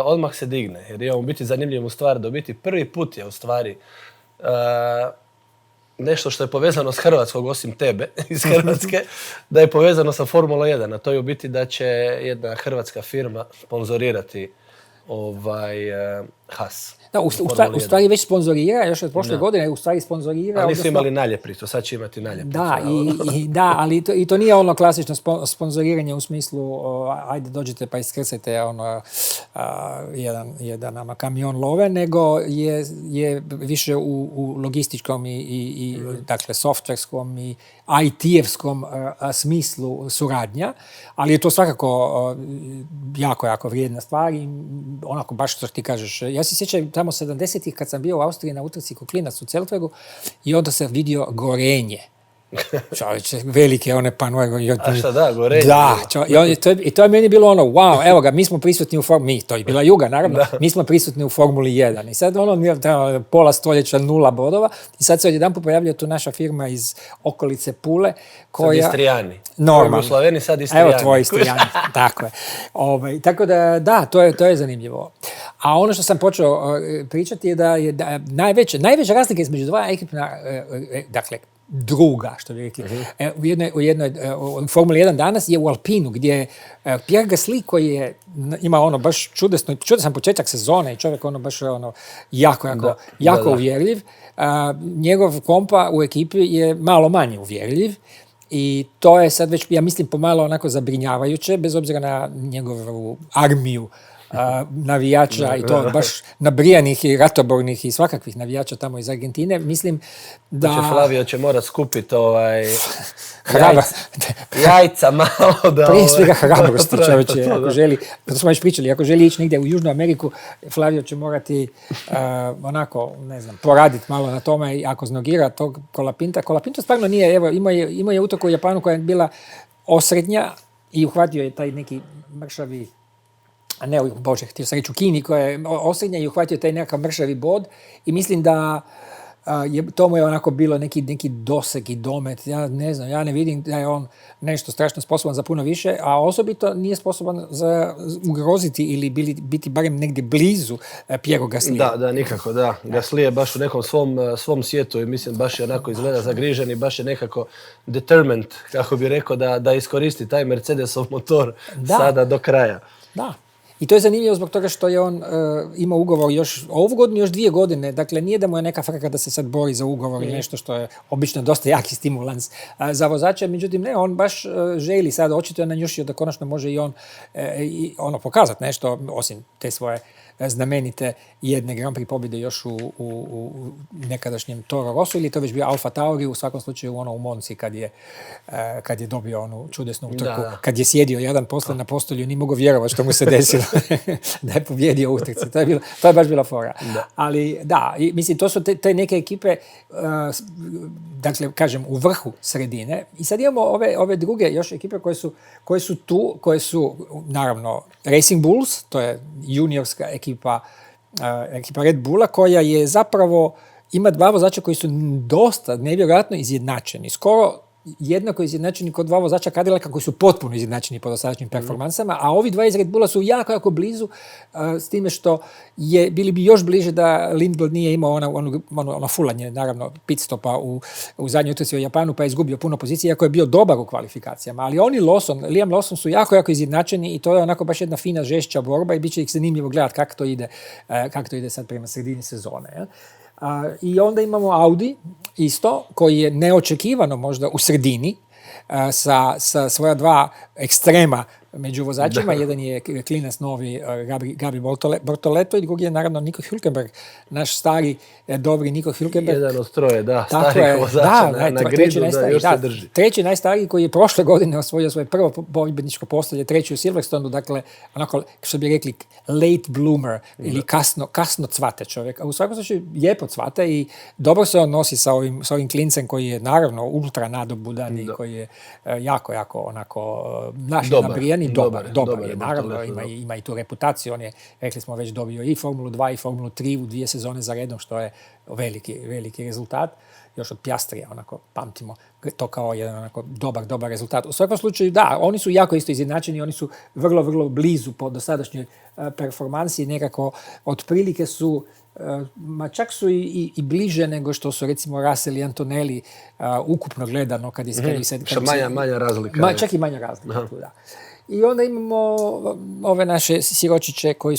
odmah se digne. Jer imamo biti zanimljivu stvar da biti prvi put je u stvari nešto što je povezano s Hrvatskog, osim tebe iz Hrvatske, da je povezano sa Formula 1, a to je u biti da će jedna hrvatska firma sponzorirati Haas. Da, u stvari već sponzorira, još od prošle godine u stvari sponzorira. Ali nisu imali naljepnicu, sad će imati naljepnicu. Da, ali to nije ono klasično sponzoriranje u smislu ajde dođete pa iskrsajte jedan ama kamion love, nego je više u logističkom i dakle, softverskom i IT-evskom smislu suradnja, ali je to svakako jako vrijedna stvar i onako baš što ti kažeš. Ja se sjećam tamo 70-ih kad sam bio u Austriji na utrci ko klinac u Zeltwegu i onda sam vidio gorenje. Čovječe, velike one panoje. A šta da, gorenje? Da, i to je meni bilo ono, wow, evo ga, mi smo prisutni u Formuli, to je bila Juga, naravno, mi smo prisutni u Formuli 1. I sad pola stoljeća 0 bodova i sad se odjedanput pojavlja tu naša firma iz okolice Pule, koja... Sad Istrijani. Normalno. U Sloveniji sad Istrijani. Evo tvoji Istrijani, tako je. Tako da, to je zanimljivo. A ono što sam počeo pričati je da je najveća razlika između dva ekipna, dakle, druga, što bi rekli. U jednoj Formuli 1 danas je u Alpinu, gdje Pierre Gasly, koji ima ono baš čudesan početak sezone i čovjek ono baš jako uvjerljiv. Njegov kompa u ekipi je malo manje uvjerljiv i to je sad već, ja mislim, pomalo onako zabrinjavajuće, bez obzira na njegovu armiju navijača i to baš nabrijanih i ratobornih i svakakvih navijača tamo iz Argentine. Mislim da... Flavio će morat skupiti jajca malo da... Prije svega hrabrosti, čovječe, ako želi, to smo već pričali, ako želi ići negdje u Južnu Ameriku, Flavio će morati onako, ne znam, poraditi malo na tome i ako znogira tog Colapinta. Colapinto stvarno nije, evo, imao je utrku u Japanu koja je bila osrednja i uhvatio je taj neki mršavi, a ne, bože, htio sam reći u Kini, koja je osrednja i uhvatio taj nekakav mršavi bod i mislim da to mu je onako bilo neki doseg i domet. Ja ne znam, ja ne vidim da je on nešto strašno sposoban za puno više, a osobito nije sposoban za ugroziti ili biti barem negdje blizu Pierre Gasly. Da, nikako, da. Gasly je baš u nekom svom svijetu i mislim baš je onako izgleda zagrižen i baš je nekako determined, kako bi rekao, da iskoristi taj Mercedesov motor sada do kraja. Da. I to je zanimljivo zbog toga što je on imao ugovor još ovu godinu, još 2 godine. Dakle, nije da mu je neka frka da se sad bori za ugovor ili nešto što je obično dosta jaki stimulans za vozača. Međutim, ne, on baš želi sad, očito je nanjušio da konačno može i on pokazati nešto, osim te svoje znamenite jedne Grand Prix pobjede još u nekadašnjem Toro Rosso, ili to već bio Alfa Tauri, u svakom slučaju u Monci kad je dobio onu čudesnu utrku, kad je sjedio jedan posle na postolju i nije mogao vjerovati što mu se desilo da je pobjedio utrci. To je baš bila fora. Da. Ali da, mislim, to su te neke ekipe, dakle, kažem, u vrhu sredine. I sad imamo ove druge još ekipe koje su tu, koje su, naravno, Racing Bulls, to je juniorska ekipa Red Bulla, koja je zapravo, ima 2 vozača koji su dosta nevjerojatno izjednačeni. Skoro jednako izjednačeni kod 2 vozača Cadillaca koji su potpuno izjednačeni po dosadašnjim performansama, a ovi 2 iz Red Bulla su jako blizu, s time što bili bi još bliže da Lindblad nije imao ono fulanje, naravno, pit stopa u zadnjoj utrci u Japanu, pa je izgubio puno pozicije, iako je bio dobar u kvalifikacijama. Ali oni Liam Lawson su jako izjednačeni i to je onako baš jedna fina, žešća borba i bit će ih zanimljivo gledati kako to ide sad prema sredini sezone. Ja? I onda imamo Audi isto, koji je neočekivano možda u sredini sa svoja 2 ekstrema među vozačima. Jedan je klinac novi Gabi Bortoleto i drugi je naravno Nico Hülkenberg, naš stari dobri Nico Hülkenberg. Jedan od troje, starih vozača na gridu da još se drži. Treći najstariji koji je prošle godine osvojio svoje prvo pobjedničko postolje, 3. u Silverstonu, dakle, onako, što bi rekli, late bloomer ili kasno cvate čovjek. A u svakom slučaju lijepo cvate i dobro se on nosi sa ovim klincem koji je naravno ultra nadobudan i koji je jako onako nabrijan. Dobar je, naravno, ima i tu reputaciju. On je, rekli smo, već dobio i Formulu 2 i Formulu 3 u 2 sezone za redom, što je veliki rezultat. Još od Piastrija, onako, pamtimo to kao jedan onako dobar rezultat. U svakom slučaju, da, oni su jako isto izjednačeni, oni su vrlo blizu po dosadašnjoj performansi, nekako otprilike su, čak su i bliže nego što su, recimo, Russell i Antonelli ukupno gledano kad manja razlika. Čak i manja razlika, da. I onda imamo ove naše siročiće koji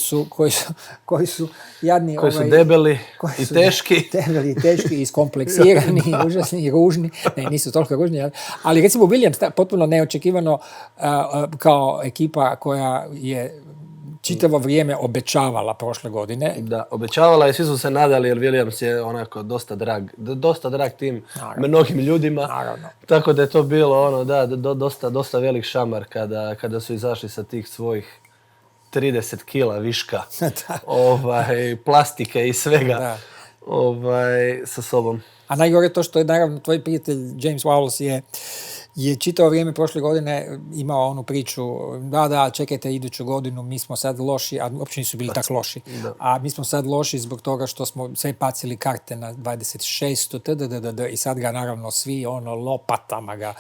su jadni. Koji su debeli i teški. Debeli i teški, iskompleksirani, užasni i ružni. Ne, nisu toliko ružni, ali recimo Williams potpuno neočekivano kao ekipa koja je čitavo vrijeme obećavala prošle godine. Da, obećavala i svi su se nadali jer Williams je onako dosta drag tim mnogim ljudima. Naravno. Tako da je to bilo ono, dosta velik šamar kada su izašli sa tih svojih 30 kila viška plastike i svega sa sobom. A najgore je to što je naravno tvoj prijatelj James Wallace je čitavo vrijeme prošle godine imao onu priču da, čekajte iduću godinu, mi smo sad loši, a uopće nisu bili tako loši. Da. A mi smo sad loši zbog toga što smo sve pacili karte na 26. I sad ga naravno svi lopatama ga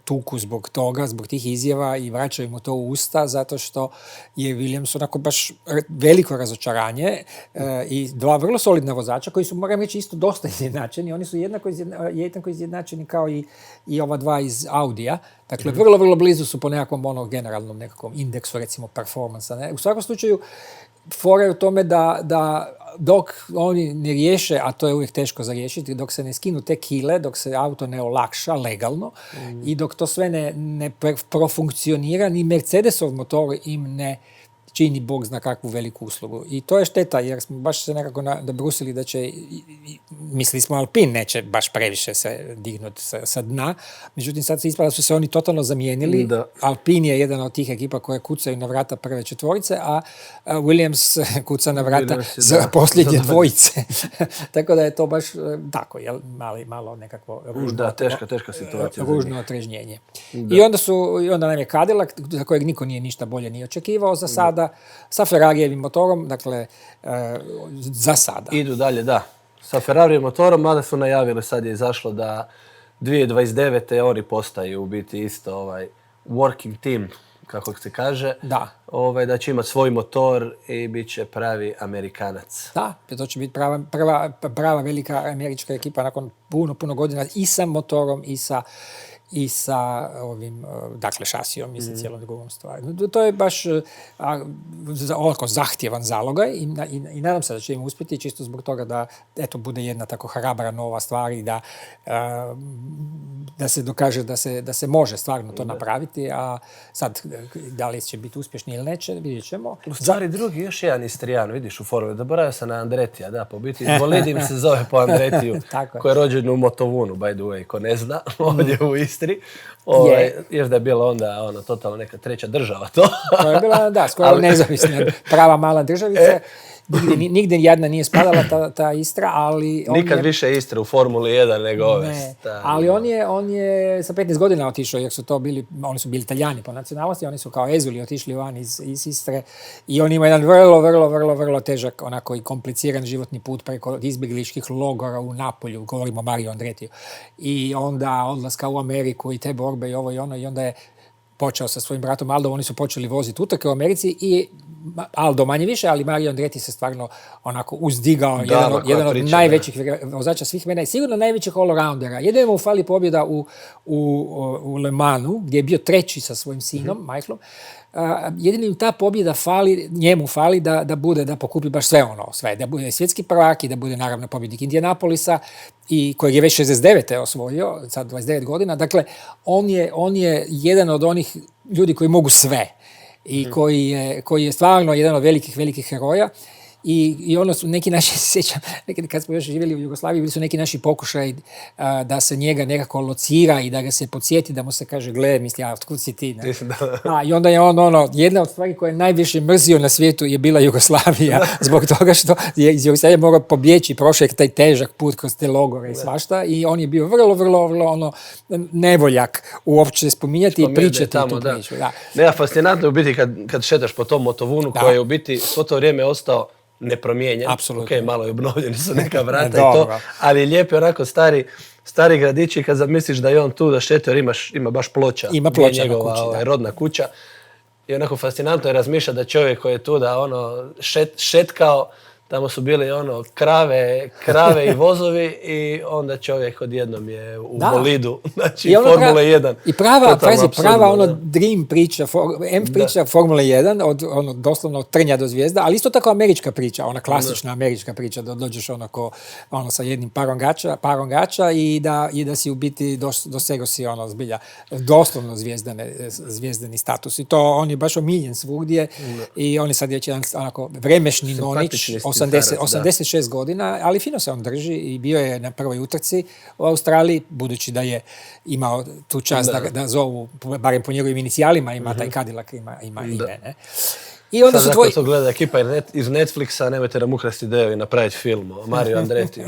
tuku zbog toga, zbog tih izjava i vraćaju mu to u usta zato što je Williams onako baš veliko razočaranje i dva vrlo solidna vozača koji su, moram reći, isto dosta izjednačeni. Oni su jednako izjednačeni kao i ova dva iz Audija. Dakle, vrlo, vrlo blizu su po nekakvom generalnom nekakvom indeksu, recimo, performansa. Ne? U svakom slučaju, fora je u tome da dok oni ne riješe, a to je uvijek teško za riješiti, dok se ne skinu te kile, dok se auto ne olakša legalno i dok to sve ne profunkcionira, ni Mercedesov motor im ne čini Bog zna kakvu veliku uslugu. I to je šteta, jer smo baš se nekako nabrusili da će, mislili smo Alpine neće baš previše se dignuti sa dna, međutim sad se ispada da su se oni totalno zamijenili. Da. Alpine je jedan od tih ekipa koje kucaju na vrata prve četvorice, a Williams kuca na vrata za posljednje dvojice. Tako da je to baš tako, jel, malo nekakvo ružno, da, teška situacija. Ružno otrežnjenje. I onda nam je Cadillac, za kojeg niko nije ništa bolje ni očekivao za sada, sa Ferrarijevim motorom, dakle, za sada. Idu dalje, da. Sa Ferrarijevim motorom, mada su najavili, sad je izašlo da 2029. oni postaju u biti isto working team, kako se kaže. Da. Da će imati svoj motor i bit će pravi Amerikanac. Da, to će biti prava velika američka ekipa nakon puno godina i sa motorom i sa ovim, dakle, šasijom i sa cijelom drugom stvari. To je baš zahtjevan zalogaj i nadam se da će im uspjeti čisto zbog toga da bude jedna tako hrabra nova stvar i da se dokaže da se može stvarno to napraviti, a sad da li će biti uspješni ili neće, vidjet ćemo. U stvari drugi, još jedan Istrijan, vidiš u formuli, zaboravio sam na Andretija, da, po biti Bolidim se zove po Andretiju, koji je rođen u Motovunu, by the way, ko ne zna, ovdje u Istri. Jer da je bila onda totalno neka treća država to. To je bila, da, skoro nezavisna, prava mala državica. Nigdje jedna nije spadala ta Istra, ali... Nikad više Istre u Formuli 1 nego ove. Ali on je sa 15 godina otišao, jer oni su bili Italijani po nacionalnosti, oni su kao Ezuli otišli van iz Istre i on ima jedan vrlo težak, onako i kompliciran životni put preko izbjegličkih logora u Napolju, govorimo o Mario Andretiju. I onda odlaska u Ameriku i te borbe i ovo i ono, i onda je počeo sa svojim bratom Aldo, oni su počeli voziti utrke u Americi i Aldo manje više, ali Mario Andretti se stvarno onako uzdigao, jedan od najvećih vozača svih vremena i sigurno najvećih all-roundera. Jedino mu fali pobjeda u Le Mansu, gdje je bio treći sa svojim sinom, Michaelom. Jedino im ta pobjeda njemu fali da pokupi baš sve, da bude svjetski prvak i da bude naravno pobjednik Indianapolisa i kojeg je već 69. osvojio, sad 29 godina. Dakle, on je jedan od onih ljudi koji mogu sve i koji je stvarno jedan od velikih heroja. I ono su neki naši, sjećam, kad smo još živjeli u Jugoslaviji, bili su neki naši pokušaj da se njega nekako locira i da ga se podsjeti, da mu se kaže, gle, misli, otkud si ti? I onda je jedna od stvari koje je najviše mrzio na svijetu je bila Jugoslavija, zbog toga što je iz Jugoslavije morao pobjeći, prošao je taj težak put kroz te logore i svašta i on je bio vrlo nevoljak uopće spominjati i pričati tu priču. Ne, fascinantno je u biti kad šetaš po tom Motovunu koji je u biti svo to vrijeme ostao nepromijenjen. Apsolutno. Ok, malo je obnovljeni su neka vrata i to, ali lijepi onako stari gradići kad zamisliš da je on tu da šetio, jer ima baš ploča. Ima ploča na kući, rodna kuća. I onako fascinantno je razmišljati da čovjek koji je tu da šetkao Tamo su bili ono krave i vozovi i onda čovjek odjednom je u bolidu. Znači, Formule 1. I prava ono dream priča, priča Formule 1, doslovno od trnja do zvijezda, ali isto tako američka priča, ona klasična američka priča, da dođeš sa jednim parom gača i da si u biti dosego si zbilja doslovno zvijezdani status. I to on je baš omiljen svugdje i on je sad jedan onako vremešni nonić, 86 godina, ali fino se on drži i bio je na prvoj utrci u Australiji, budući da je imao tu čast da zovu, barem po njegovim inicijalima, ima taj Cadillac, ima ime, ne? I onda sad ako to gleda ekipa iz Netflixa, nemojte nam ukrasti ideju i napraviti film o Mario Andretiju.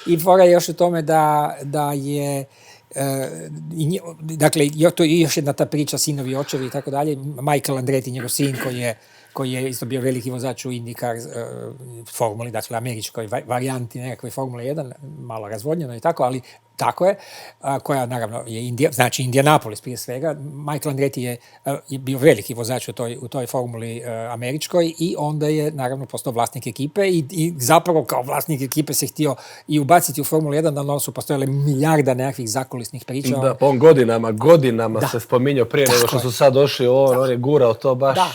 I fora je još u tome da je dakle, to je još jedna ta priča, sinovi, očevi i tako dalje. Michael Andretti, njegov sin, koji je isto bio veliki vozač u IndyCar formuli, dakle američkoj varijanti nekakve Formule 1, malo razvodnjeno i tako, ali tako je, koja naravno je znači Indianapolis prije svega. Michael Andretti je bio veliki vozač u toj formuli američkoj i onda je naravno postao vlasnik ekipe i zapravo kao vlasnik ekipe se htio i ubaciti u Formulu 1, da su postojale milijarda nekakvih zakulisnih priča. Da, pa on godinama se spominjao prije nego što su sad došli, on je gurao to baš. Da,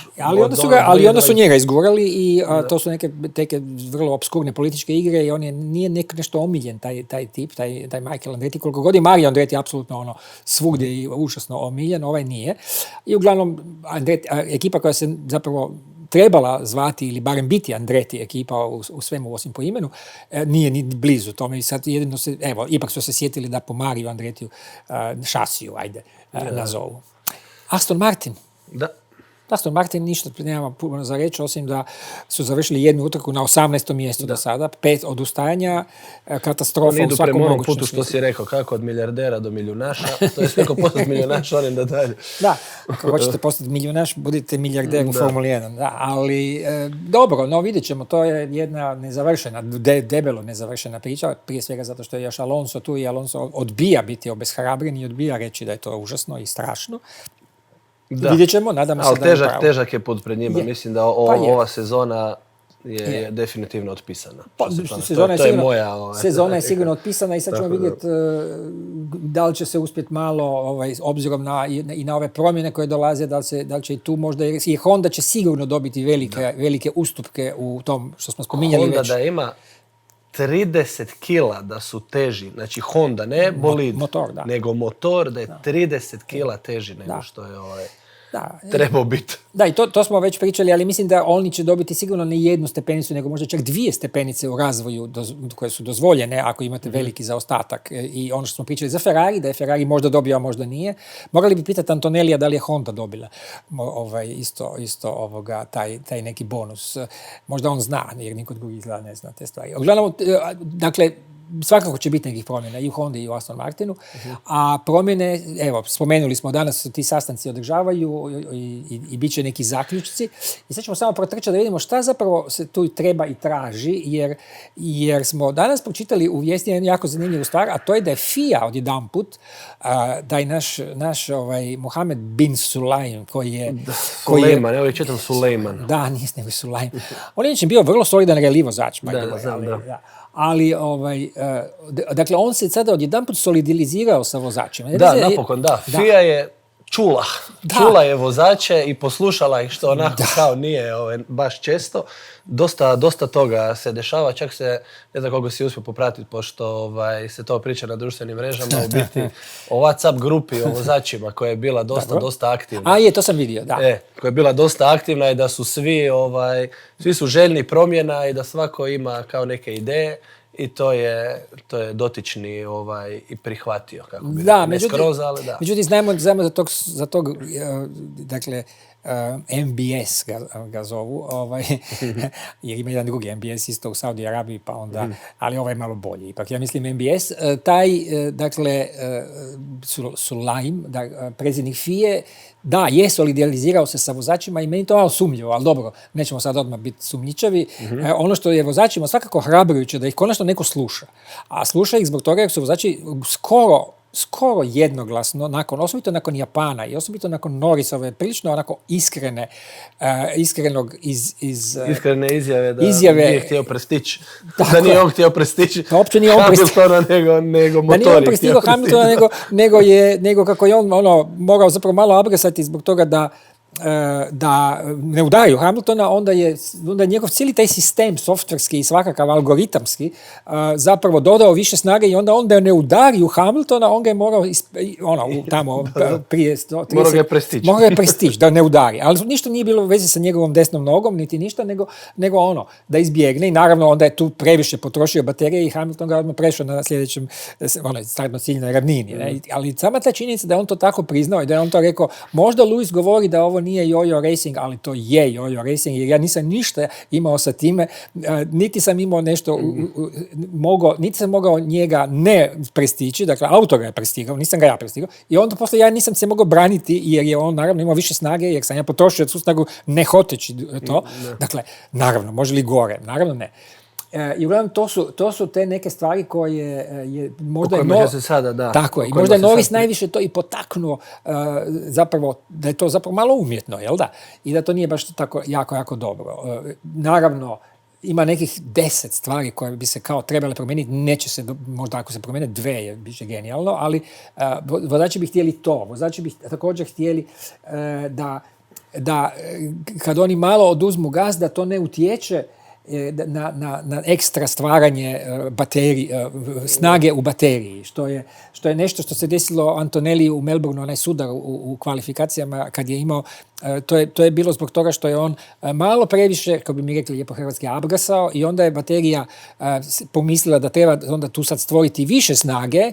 ali onda su njega izgurali i to su neke vrlo obskurne političke igre i on nije nešto omiljen, taj tip, taj Michael Andretti, koliko god je Mario Andretti apsolutno svugdje i užasno omiljen, ovaj nije. I uglavnom ekipa koja se zapravo trebala zvati ili barem biti Andretti ekipa u svemu osim po imenu, nije ni blizu tome i sad jedino ipak su se sjetili da po Mario Andrettiju šasiju, nazovu. Aston Martin. Da. Aston Martin ništa nema puno za reći, osim da su završili jednu utrku na 18. mjestu do sada, 5 odustajanja, katastrofa u svakom mogućem putu što si rekao, kako od milijardera do milijunaša, to je kako postati milijunaš, onim da dalje. Da, ako hoćete postati milijunaš, budite milijarder u Formuli 1. Da, ali dobro, no vidjet ćemo, to je jedna nezavršena, debelo nezavršena priča, prije svega zato što je još Alonso tu i Alonso odbija biti obeshrabren i odbija reći da je to užasno i strašno. Da. Vidjet ćemo, nadamo se da je pravo. Težak je put pred njima. Mislim da ova sezona je definitivno otpisana. Sezona je sigurno otpisana i sad ćemo vidjeti da li će se uspjeti malo, obzirom i na ove promjene koje dolaze, da li će i tu možda, jer Honda će sigurno dobiti velike ustupke u tom što smo spominjali Honda već. Da ima 30 kila da su teži, znači Honda, ne bolid, nego motor da je 30 kila teži nego što je trebao biti. Da, i to smo već pričali, ali mislim da oni će dobiti sigurno ne jednu stepenicu, nego možda čak 2 stepenice u razvoju koje su dozvoljene ako imate veliki zaostatak. I ono što smo pričali za Ferrari, da je Ferrari možda dobio, a možda nije. Morali bi pitati Antonellija da li je Honda dobila isto taj neki bonus. Možda on zna, jer niko drugi izgleda ne zna te stvari. Uglavnom, dakle, svakako će biti nekih promjena i u Hondi i u Aston Martinu, a promjene, evo, spomenuli smo danas su ti sastanci održavaju i bit će neki zaključci i sad ćemo samo protrčati da vidimo šta zapravo se tu treba i traži, jer smo danas pročitali u vijesti jednu jako zanimljivu stvar, a to je da je FIA odjedanput, da je naš Mohamed bin Sulaim, koji je... Sulejman, evo je čitam Sulejman. Da, nije nego Sulaim. On je bio vrlo solidan reli vozač. Da. Ali, dakle, on se sada odjedanput solidalizirao sa vozačima. Napokon, da. FIA je čula je vozače i poslušala ih, što onako kao nije baš često. Dosta toga se dešava, čak se, ne znam koliko si uspio popratiti, pošto se to priča na društvenim mrežama, u biti o WhatsApp grupi o vozačima koja je bila dosta aktivna. To sam vidio, da. Koja je bila dosta aktivna i da su svi su željni promjena i da svako ima kao neke ideje. I to je dotični i prihvatio, kako bi ne skroz, ali da. Međutim, znamo za tog dakle, MBS ga zovu, jer ima jedan drugi MBS isto u Saudi Arabiji, pa onda, ali ovaj je malo bolji. Ipak, ja mislim MBS, dakle, Sulaim, predsjednik FIA, da, je solidalizirao se sa vozačima i meni to malo sumnjivo, ali dobro, nećemo sad odmah biti sumnjičavi. Ono što je vozačima svakako hrabrujuće da ih konačno neko sluša. A sluša ih zbog toga jer su vozači skoro jednoglasno, osobito nakon Japana i osobito nakon Norrisove, prilično onako iskrenog Iskrene izjave da izjave, nije htio prestići. Da nije on htio prestići Hamiltona, nego motor. Da nije on prestigao Hamiltona, nego kako je on morao zapravo malo abresati zbog toga da ne udaraju Hamiltona, onda je njegov cijeli taj sistem softverski i svakakav algoritamski zapravo dodao više snage i onda da ne udariju Hamiltona, on ga je morao tamo prije 30... Morao ga prestići, da ne udari. Ali ništa nije bilo u vezi sa njegovom desnom nogom, niti ništa, nego da izbjegne i naravno onda je tu previše potrošio baterije i Hamilton ga odmah prešao na sljedećem startno ciljnoj ravnini. Ali sama ta činjenica da je on to tako priznao i da je on to rekao, možda Lewis govori da ovo nije yo-yo racing, ali to je yo-yo racing, jer ja nisam ništa imao sa time, niti sam imao nešto, niti sam mogao njega ne prestići, dakle auto ga je prestigao, nisam ga ja prestigao, i onda poslije ja nisam se mogao braniti, jer je on naravno imao više snage, jer sam ja potrošio svu snagu ne hoteći to, dakle, naravno, može li gore, naravno ne. I uglavnom to su te neke stvari koje je možda tako je, i možda je Norris najviše to i potaknuo zapravo, da je to zapravo malo umjetno, jel da? I da to nije baš tako jako dobro. Naravno, ima nekih 10 stvari koje bi se kao trebale promijeniti, neće se, možda ako se promijene 2 je biće genijalno, ali vozači bi htjeli to. Vozači bi također htjeli da kad oni malo oduzmu gas, da to ne utječe na ekstra stvaranje snage u bateriji, što je nešto što se desilo Antonelli u Melbourneu, onaj sudar u kvalifikacijama kad je imao, to je bilo zbog toga što je on malo previše, kako bi mi rekli lijepo hrvatski, abgasao, i onda je baterija pomislila da treba onda tu sad stvoriti više snage,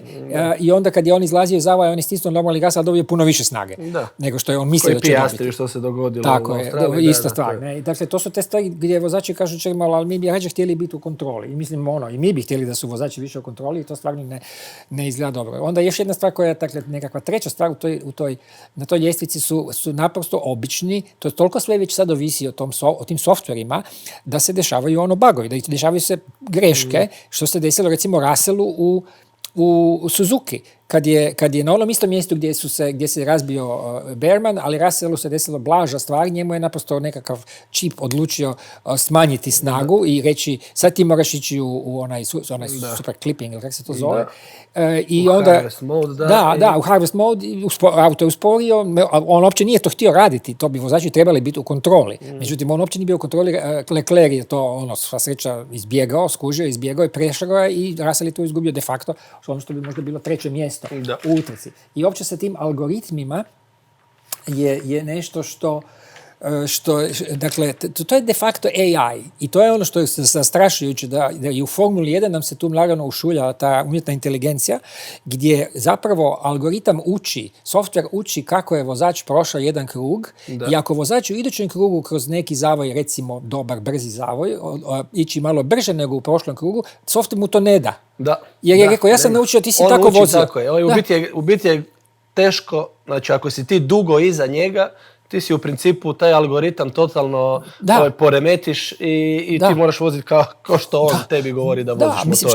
i onda kad je on izlazio iz zavoja, on je stisnuo normalni gas, ali dobio puno više snage nego što je on mislio da će dobiti. Što se dogodilo tako u Australiji. Ista stvar. Ne? Dakle, to su te stvari gdje vozači kažu ali mi bi rađe htjeli biti u kontroli. I mislim, i mi bi htjeli da su vozači više u kontroli, i to stvarno ne izgleda dobro. Onda još jedna stvar koja je, dakle, nekakva treća stvar na toj ljestvici su naprosto obični, to je toliko sve već sad ovisi o tim softverima, da se dešavaju bugovi, da dešavaju se greške, što se desilo recimo Russellu u Suzuki, kad je na onom istom mjestu gdje se razbio Behrman, ali Russellu se desilo blaža stvar, njemu je naprosto nekakav čip odlučio smanjiti snagu i reći, sad ti moraš ići u onaj super clipping, ili kako se to zove. I onda, harvest mode, u harvest mode, auto je usporio, on uopće nije to htio raditi, to bi vozači trebali biti u kontroli. Međutim, on uopće nije bio u kontroli, Leclerc je to, sva sreća, skužio, izbjegao i prešao je, i Russell je to izgubio de facto, što bi možda bilo 3. mjesto u utrci. I uopće sa tim algoritmima je nešto što dakle, to je de facto AI, i to je ono što je zastrašujuće, da i u Formuli 1 nam se tu lagano ušulja ta umjetna inteligencija, gdje zapravo algoritam softver uči kako je vozač prošao jedan krug, i ako vozač u idućem krugu kroz neki zavoj, recimo dobar, brzi zavoj, ići malo brže nego u prošlom krugu, softver mu to ne da. Jer je rekao, ja sam naučio, ti si tako vozio. Tako je. U biti je teško, znači ako si ti dugo iza njega, ti si u principu taj algoritam totalno poremetiš i ti moraš voziti kao što on tebi govori da voziš motor. Mislim,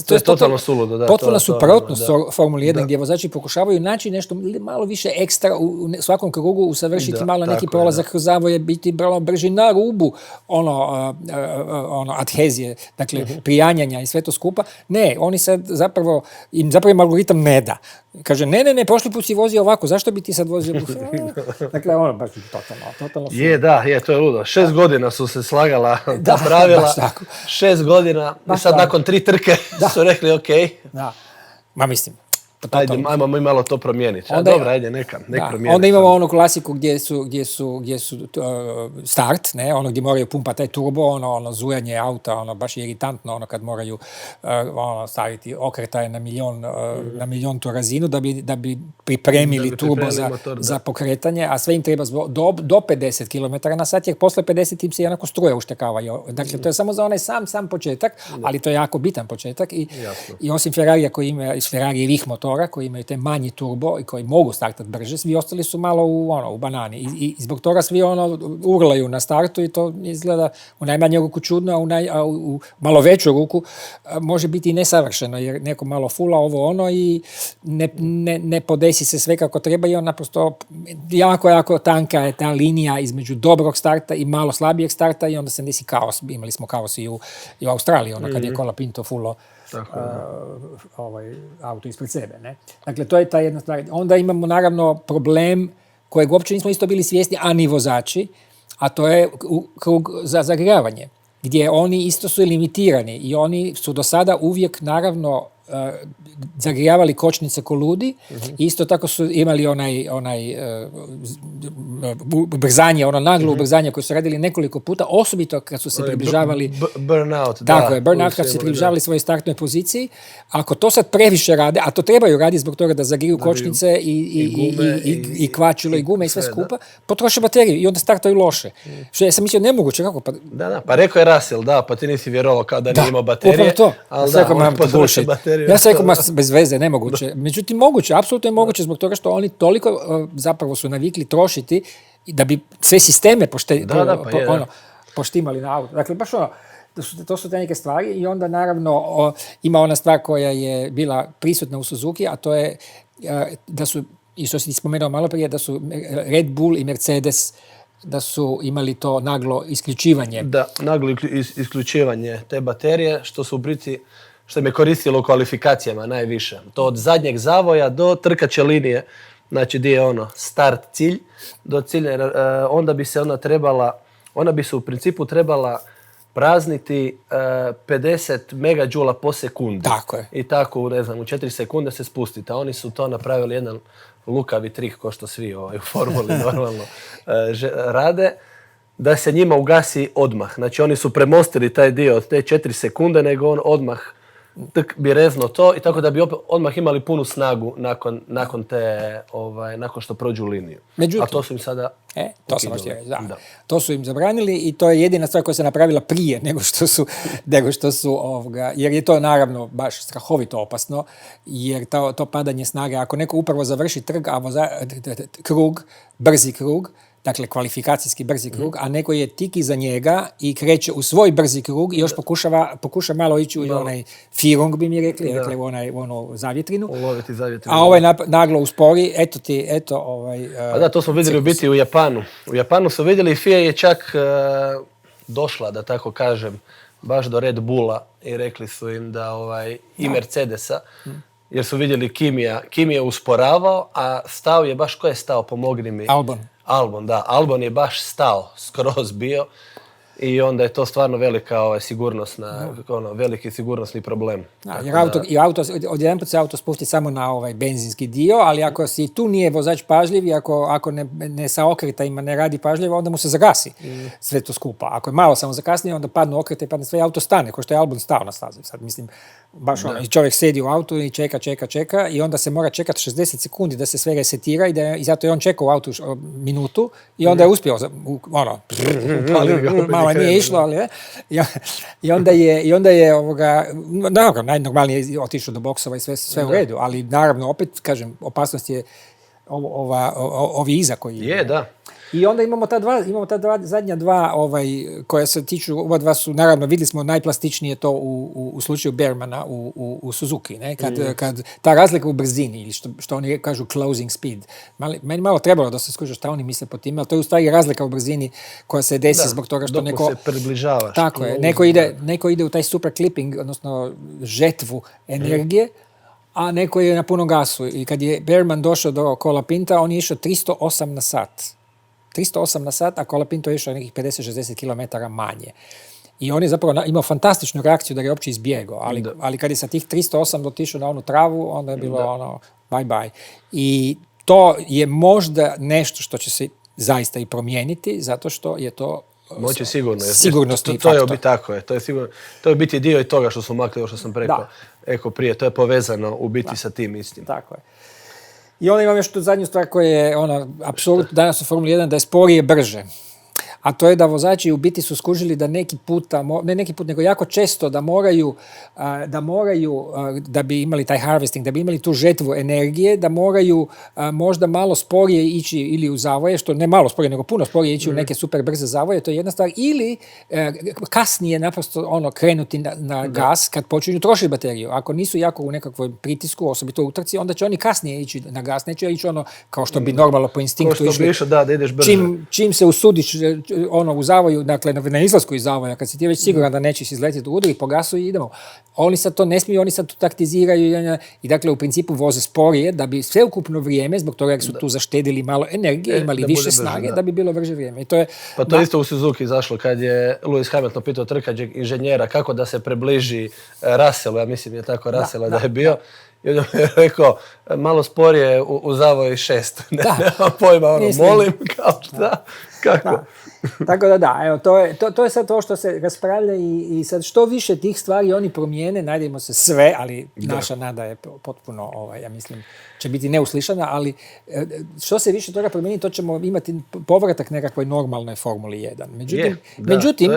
to je totalno suludo. Potpuno suprotnost Formuli 1, gdje vozači pokušavaju naći nešto malo više ekstra u svakom krugu, usavršiti malo neki prolazak kroz zavoje, biti brži na rubu adhezije, dakle prijanjanja i sve to skupa. Ne, oni sad zapravo im algoritam ne da. Kaže, ne, prošli put si vozio ovako, zašto bi ti sad vozio? Dakle, baš totalno. To je ludo. 6 godina su se slagala ta pravila. 6 godina i sad nakon 3 trke su rekli ok. Ma mislim. Ajmo mi malo to promijeniti. Dobro, ajde, neka promijeniti. Onda imamo onu klasiku gdje su start, ono gdje moraju pumpati taj turbo, ono zujanje auta, baš je iritantno, kad moraju staviti okretaj na miliontu razinu da bi pripremili turbo za pokretanje, a sve im treba do 50 km/h, jer posle 50 im se jednako struje uštekavaju. Dakle, to je samo za onaj sam početak, ali to je jako bitan početak, i osim Ferrarija koji ima iz Ferrari Rih motor, motora koji imaju te manji turbo i koji mogu startati brže, svi ostali su malo u banani. I zbog toga svi urlaju na startu i to izgleda u najmanju ruku čudno, a u malo veću ruku može biti i nesavršeno, jer neko malo fula ovo i ne podesi se sve kako treba i on naprosto jako tanka je ta linija između dobrog starta i malo slabijeg starta i onda se desi kaos. Imali smo kaos i u Australiji, kad je Colapinto fulo auto ispred sebe. Ne? Dakle, to je ta jedna stvar. Onda imamo naravno problem kojeg uopće nismo isto bili svjesni, a ni vozači, a to je krug za zagrijavanje, gdje oni isto su limitirani i oni su do sada uvijek naravno zagrijavali kočnice ko ludi. Isto tako su imali onaj ubrzanje, naglo ubrzanje koje su radili nekoliko puta, osobito kad su se približavali burnout, tako je, burnout kad su se približavali svojoj startnoj poziciji. Ako to sad previše rade, a to trebaju raditi zbog toga da zagriju kočnice i kvačilo i gume i sve skupa, potroše bateriju i onda startaju loše. Što ja sam mislio nemoguće, kako pa... Pa rekao je Russell, pa ti nisi vjerovao kao da nije imao baterije, ali on potroši bateriju. Ja sam rekao, bez veze, nemoguće. Međutim, moguće, apsolutno je moguće zbog toga što oni toliko zapravo su navikli trošiti da bi sve sisteme poštimali na auto. Dakle, baš to su te neke stvari i onda naravno ima ona stvar koja je bila prisutna u Suzuki, a to je da su, i što si ti spomenuo malo prije, da su Red Bull i Mercedes da su imali to naglo isključivanje. Da, naglo isključivanje te baterije, što im je koristilo u kvalifikacijama najviše. To od zadnjeg zavoja do trkaće linije, znači gdje je start cilj, do cilja, onda bi se u principu trebala prazniti 50 megađula po sekundi. Tako je. I tako, u 4 sekunde se spustite. Oni su to napravili jedan lukavi trik, ko što svi u formuli normalno rade, da se njima ugasi odmah. Znači oni su premostili taj dio od te 4 sekunde, nego on odmah bi rezno to i tako da bi odmah imali punu snagu nakon što prođu liniju. Međutim, a to su im sada to sam htio reći, da. To su im zabranili i to je jedina stvar koja se napravila prije nego što su jer je to naravno baš strahovito opasno, jer to padanje snage, ako neko upravo završi trk, brzi krug, dakle kvalifikacijski brzi krug, a neko je tik iza njega i kreće u svoj brzi krug i još pokuša malo ići u onaj firung, bi mi rekli, dakle u onu zavjetrinu. Uloviti zavjetrinu. A ovaj naglo uspori, Pa da, to smo vidjeli u biti u Japanu. U Japanu su vidjeli, FIA je čak došla, da tako kažem, baš do Red Bulla i rekli su im da i Mercedesa, jer su vidjeli Kimi je usporavao, a stao je baš, ko je stao, pomogni mi? Albon je baš stao, skroz bio i onda je to stvarno velika sigurnosna, veliki sigurnosni problem. Jer odjedanput se auto spusti samo na benzinski dio, ali ako si tu nije vozač pažljiv i ako ne sa okretajima ne radi pažljivo, onda mu se zagasi sve to skupa. Ako je malo samo zakasnije, onda padnu okrete i padne sve, auto stane, ko što je Albon stao na stazi. Sad mislim, baš čovjek sedi u autu i čeka i onda se mora čekati 60 sekundi da se sve resetira i zato je on čekao u autu minutu i onda je uspio, malo nije išlo, ali i onda je najnormalnije je otišao do boksova i sve u redu, ali naravno opet, kažem, opasnost je ovi iza koji... Je, da. I onda imamo ta zadnja dva koja se tiču, ova dva su, naravno, vidjeli smo najplastičnije to u slučaju Behrmana u Suzuki, ne? Kad ta razlika u brzini, ili što oni kažu closing speed, meni malo trebalo da se skuša šta oni misle po time, ali to je u stvari razlika u brzini koja se desi zbog toga što neko... se približavaš. Tako je, neko ide u taj super clipping, odnosno žetvu energije, a neko je na punom gasu. I kad je Behrman došao do Colapinta, on je išao 308 na sat. 308 na sat, a Colapinto je išao nekih 50-60 km manje. I on je zapravo imao fantastičnu reakciju da ga je uopće izbjegao, ali kad je sa tih 308 dotišao na onu travu, onda je bilo bye bye. I to je možda nešto što će se zaista i promijeniti, zato što je to moće sigurnosni faktor. To je tako je. To je biti dio i toga što smo makli, što sam rekao prije. To je povezano u biti sa tim istim. Tako je. I onda imam još tu zadnju stvar koja je apsolutno danas u Formuli 1 da je sporije brže. a to je da vozači u biti su skužili da neki puta, ne neki put, nego jako često da moraju, da bi imali taj harvesting, da bi imali tu žetvu energije, da moraju možda malo sporije ići ili u zavoje, što ne malo sporije, nego puno sporije ići u neke super brze zavoje, to je jedna stvar, ili kasnije naprosto krenuti na gas kad počinju trošiti bateriju. Ako nisu jako u nekakvoj pritisku, osobito u utrci, onda će oni kasnije ići na gas, neće ići kao što bi normalno po instinktu išli. Išao, da ideš brže. Čim se usudiš u zavoju, dakle na izlasku iz zavoja, kad si ti već siguran da nećeš izletiti u udri, pogasu i idemo. Oni sad to ne smiju, oni sad tu taktiziraju i dakle u principu voze sporije da bi sveukupno vrijeme, zbog toga su tu zaštedili malo energije, imali više snage, da bi bilo brže vrijeme. I to je, pa to isto u Suzuki izašlo kad je Lewis Hamilton pitao trkačeg inženjera kako da se približi Russellu, ja mislim je tako Russella da je bio. I on je rekao, malo sporije u zavoju 6. Nemam pojma, molim, kao šta, kako? Da. Tako da, evo, to je sad to što se raspravlja i sad što više tih stvari oni promijene, najdemo se sve, ali naša nada je potpuno, ja mislim, će biti neuslišana, ali što se više toga promijeni, to ćemo imati povratak nekakvoj normalnoj Formuli 1.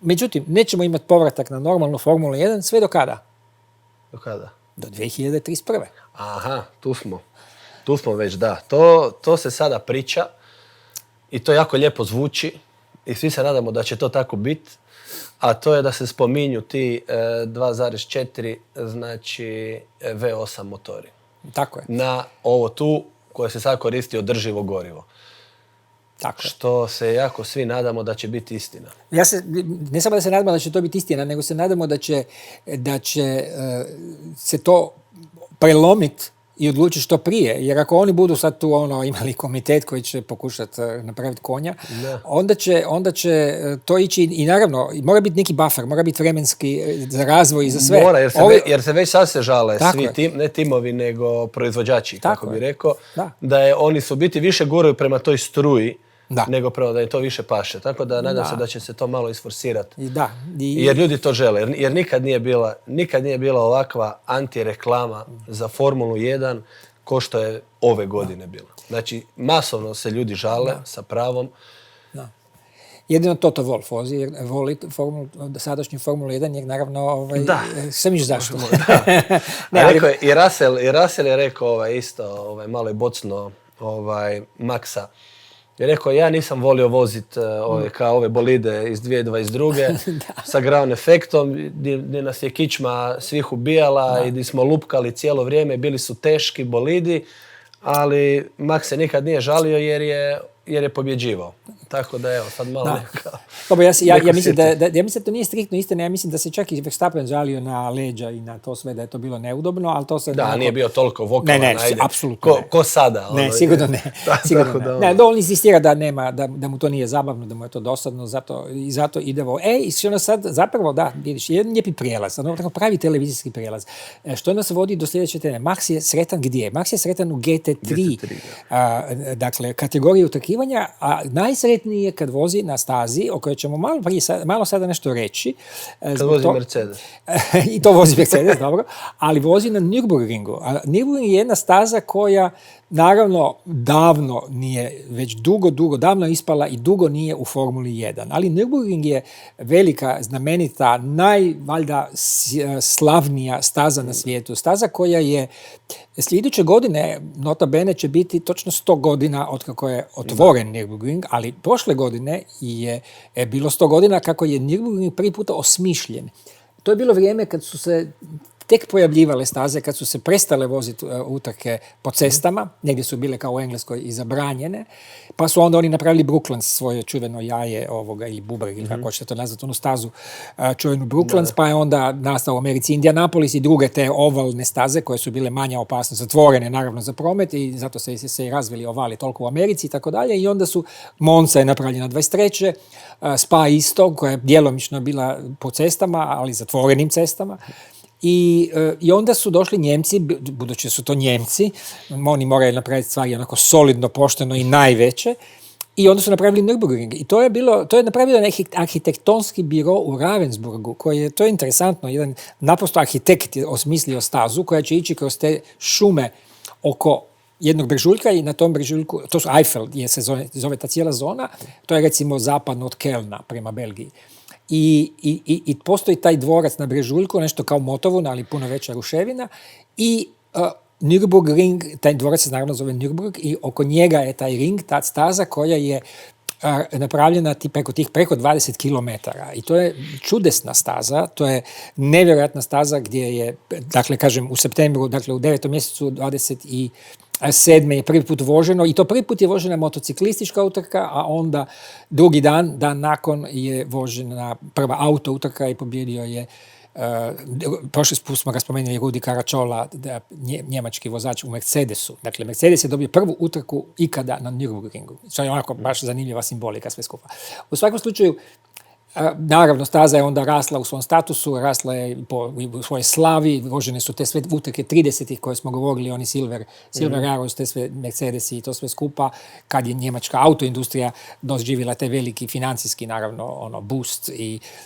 Međutim, nećemo imati povratak na normalnu Formulu 1 sve do kada? Do kada? Do 2031. Aha, tu smo već, da. To se sada priča i to jako lijepo zvuči i svi se nadamo da će to tako biti, a to je da se spominju ti 2.4, znači V8 motori. Tako je. Na ovo tu koje se sad koristi održivo gorivo. Tako je. Što se jako svi nadamo da će biti istina. Ne samo da se nadamo da će to biti istina, nego se nadamo da će se to prelomiti i odlučiti što prije. Jer ako oni budu sad tu imali komitet koji će pokušati napraviti konja, onda će to ići i naravno, mora biti neki buffer, mora biti vremenski za razvoj i za sve. Mora, jer se već sad se žale svi ne timovi, nego proizvođači, kako bi rekao, da oni su biti više guraju prema toj struji, nego prema da je to više paše. Tako da nadam se da će se to malo isforsirati. Jer ljudi to žele. Jer nikad nije bila ovakva antireklama za Formulu 1 ko što je ove godine bila. Znači, masovno se ljudi žale sa pravom. Jedino Toto Wolff voli sadašnju Formulu 1, jer naravno sve miš zašto. I Russell je rekao isto, malo je bocno Maxa. Je rekao, ja nisam volio voziti kao ove bolide iz 2022. sa ground efektom, gdje nas je kičma svih ubijala i gdje smo lupkali cijelo vrijeme, bili su teški bolidi, ali Max se nikad nije žalio jer je pobjeđivao. Tako da evo, sad malo neka... Ja mislim da to nije striktno istina, ja mislim da se čak i Verstappen žalio na leđa i na to sve, da je to bilo neudobno, ali to se... nije bio toliko vokalan, ne, apsolutno ko sada. Ne, sigurno ne. On insistira da mu to nije zabavno, da mu je to dosadno, zato ide ovo. I što nas sad, zapravo, vidiš, jedan lijepi prijelaz, tako pravi televizijski prijelaz. Što nas vodi do sljedeće teme? Max je sretan gdje? Max je sretan u GT3, dakle, kategorije utrkivanja, a najsretniji je kad vozi na stazi, o kojoj ćemo malo sada nešto reći. Kad vozi Mercedes. I to vozi Mercedes, dobro, ali vozi na Nürburgringu. A Nürburgring je jedna staza koja naravno davno nije, već dugo, davno ispala i dugo nije u Formuli 1. Ali Nürburgring je velika, znamenita, najvaljda slavnija staza na svijetu. Staza koja je sljedeće godine, nota bene, će biti točno 100 godina od kako je otvoren Nürburgring, ali prošle godine je bilo 100 godina kako je Nürburgring prvi puta osmišljen. To je bilo vrijeme kad su se tek pojavljivale staze, kad su se prestale voziti utrke po cestama, negdje su bile kao u Engleskoj i zabranjene, pa su onda oni napravili Brooklands, svoje čuveno jaje ili bubreg, ili kako hoćete to nazvati, onu stazu čuvenu Brooklands, pa je onda nastao u Americi Indianapolis i druge te ovalne staze koje su bile manja opasne, zatvorene naravno za promet i zato se i razvili ovali toliko u Americi i tako dalje. I onda su Monza je napravljena 23. Spa isto, koja je djelomično bila po cestama, ali zatvorenim cestama. I onda su došli Njemci, budući su to Njemci, oni moraju napraviti stvari onako solidno, pošteno i najveće, i onda su napravili Nürburgring. I to je napravio neki arhitektonski biro u Ravensburgu, to je interesantno, jedan naprosto arhitekt je osmislio stazu koja će ići kroz te šume oko jednog brežuljka i na tom brežuljku, to su Eifel, se zove ta cijela zona, to je recimo zapadno od Kelna prema Belgiji. I postoji taj dvorac na brežuljku, nešto kao Motovun, ali puno veća ruševina i Nürburgring, taj dvorac se naravno zove Nürburg i oko njega je taj ring, ta staza koja je napravljena preko 20 km. I to je čudesna staza, to je nevjerojatna staza gdje je, dakle, kažem, u septembru, dakle, u 9. mjesecu 27. je prvi put voženo i to prvi put je vožena motociklistička utrka, a onda drugi dan nakon je vožena prva auto utrka i pobjedio je prošli put smo ga spomenuli Rudi Caracciola, njemački vozač u Mercedesu. Dakle, Mercedes je dobio prvu utrku ikada na Nürburgringu. To je onako baš zanimljiva simbolika sve skupa. U svakom slučaju, naravno, staza je onda rasla u svom statusu, rasla je u svojoj slavi, vožene su te sve utrke 30-ih koje smo govorili, oni Silver Arrows, te sve Mercedesi i to sve skupa, kad je njemačka autoindustrija doživjela te veliki financijski, naravno, boost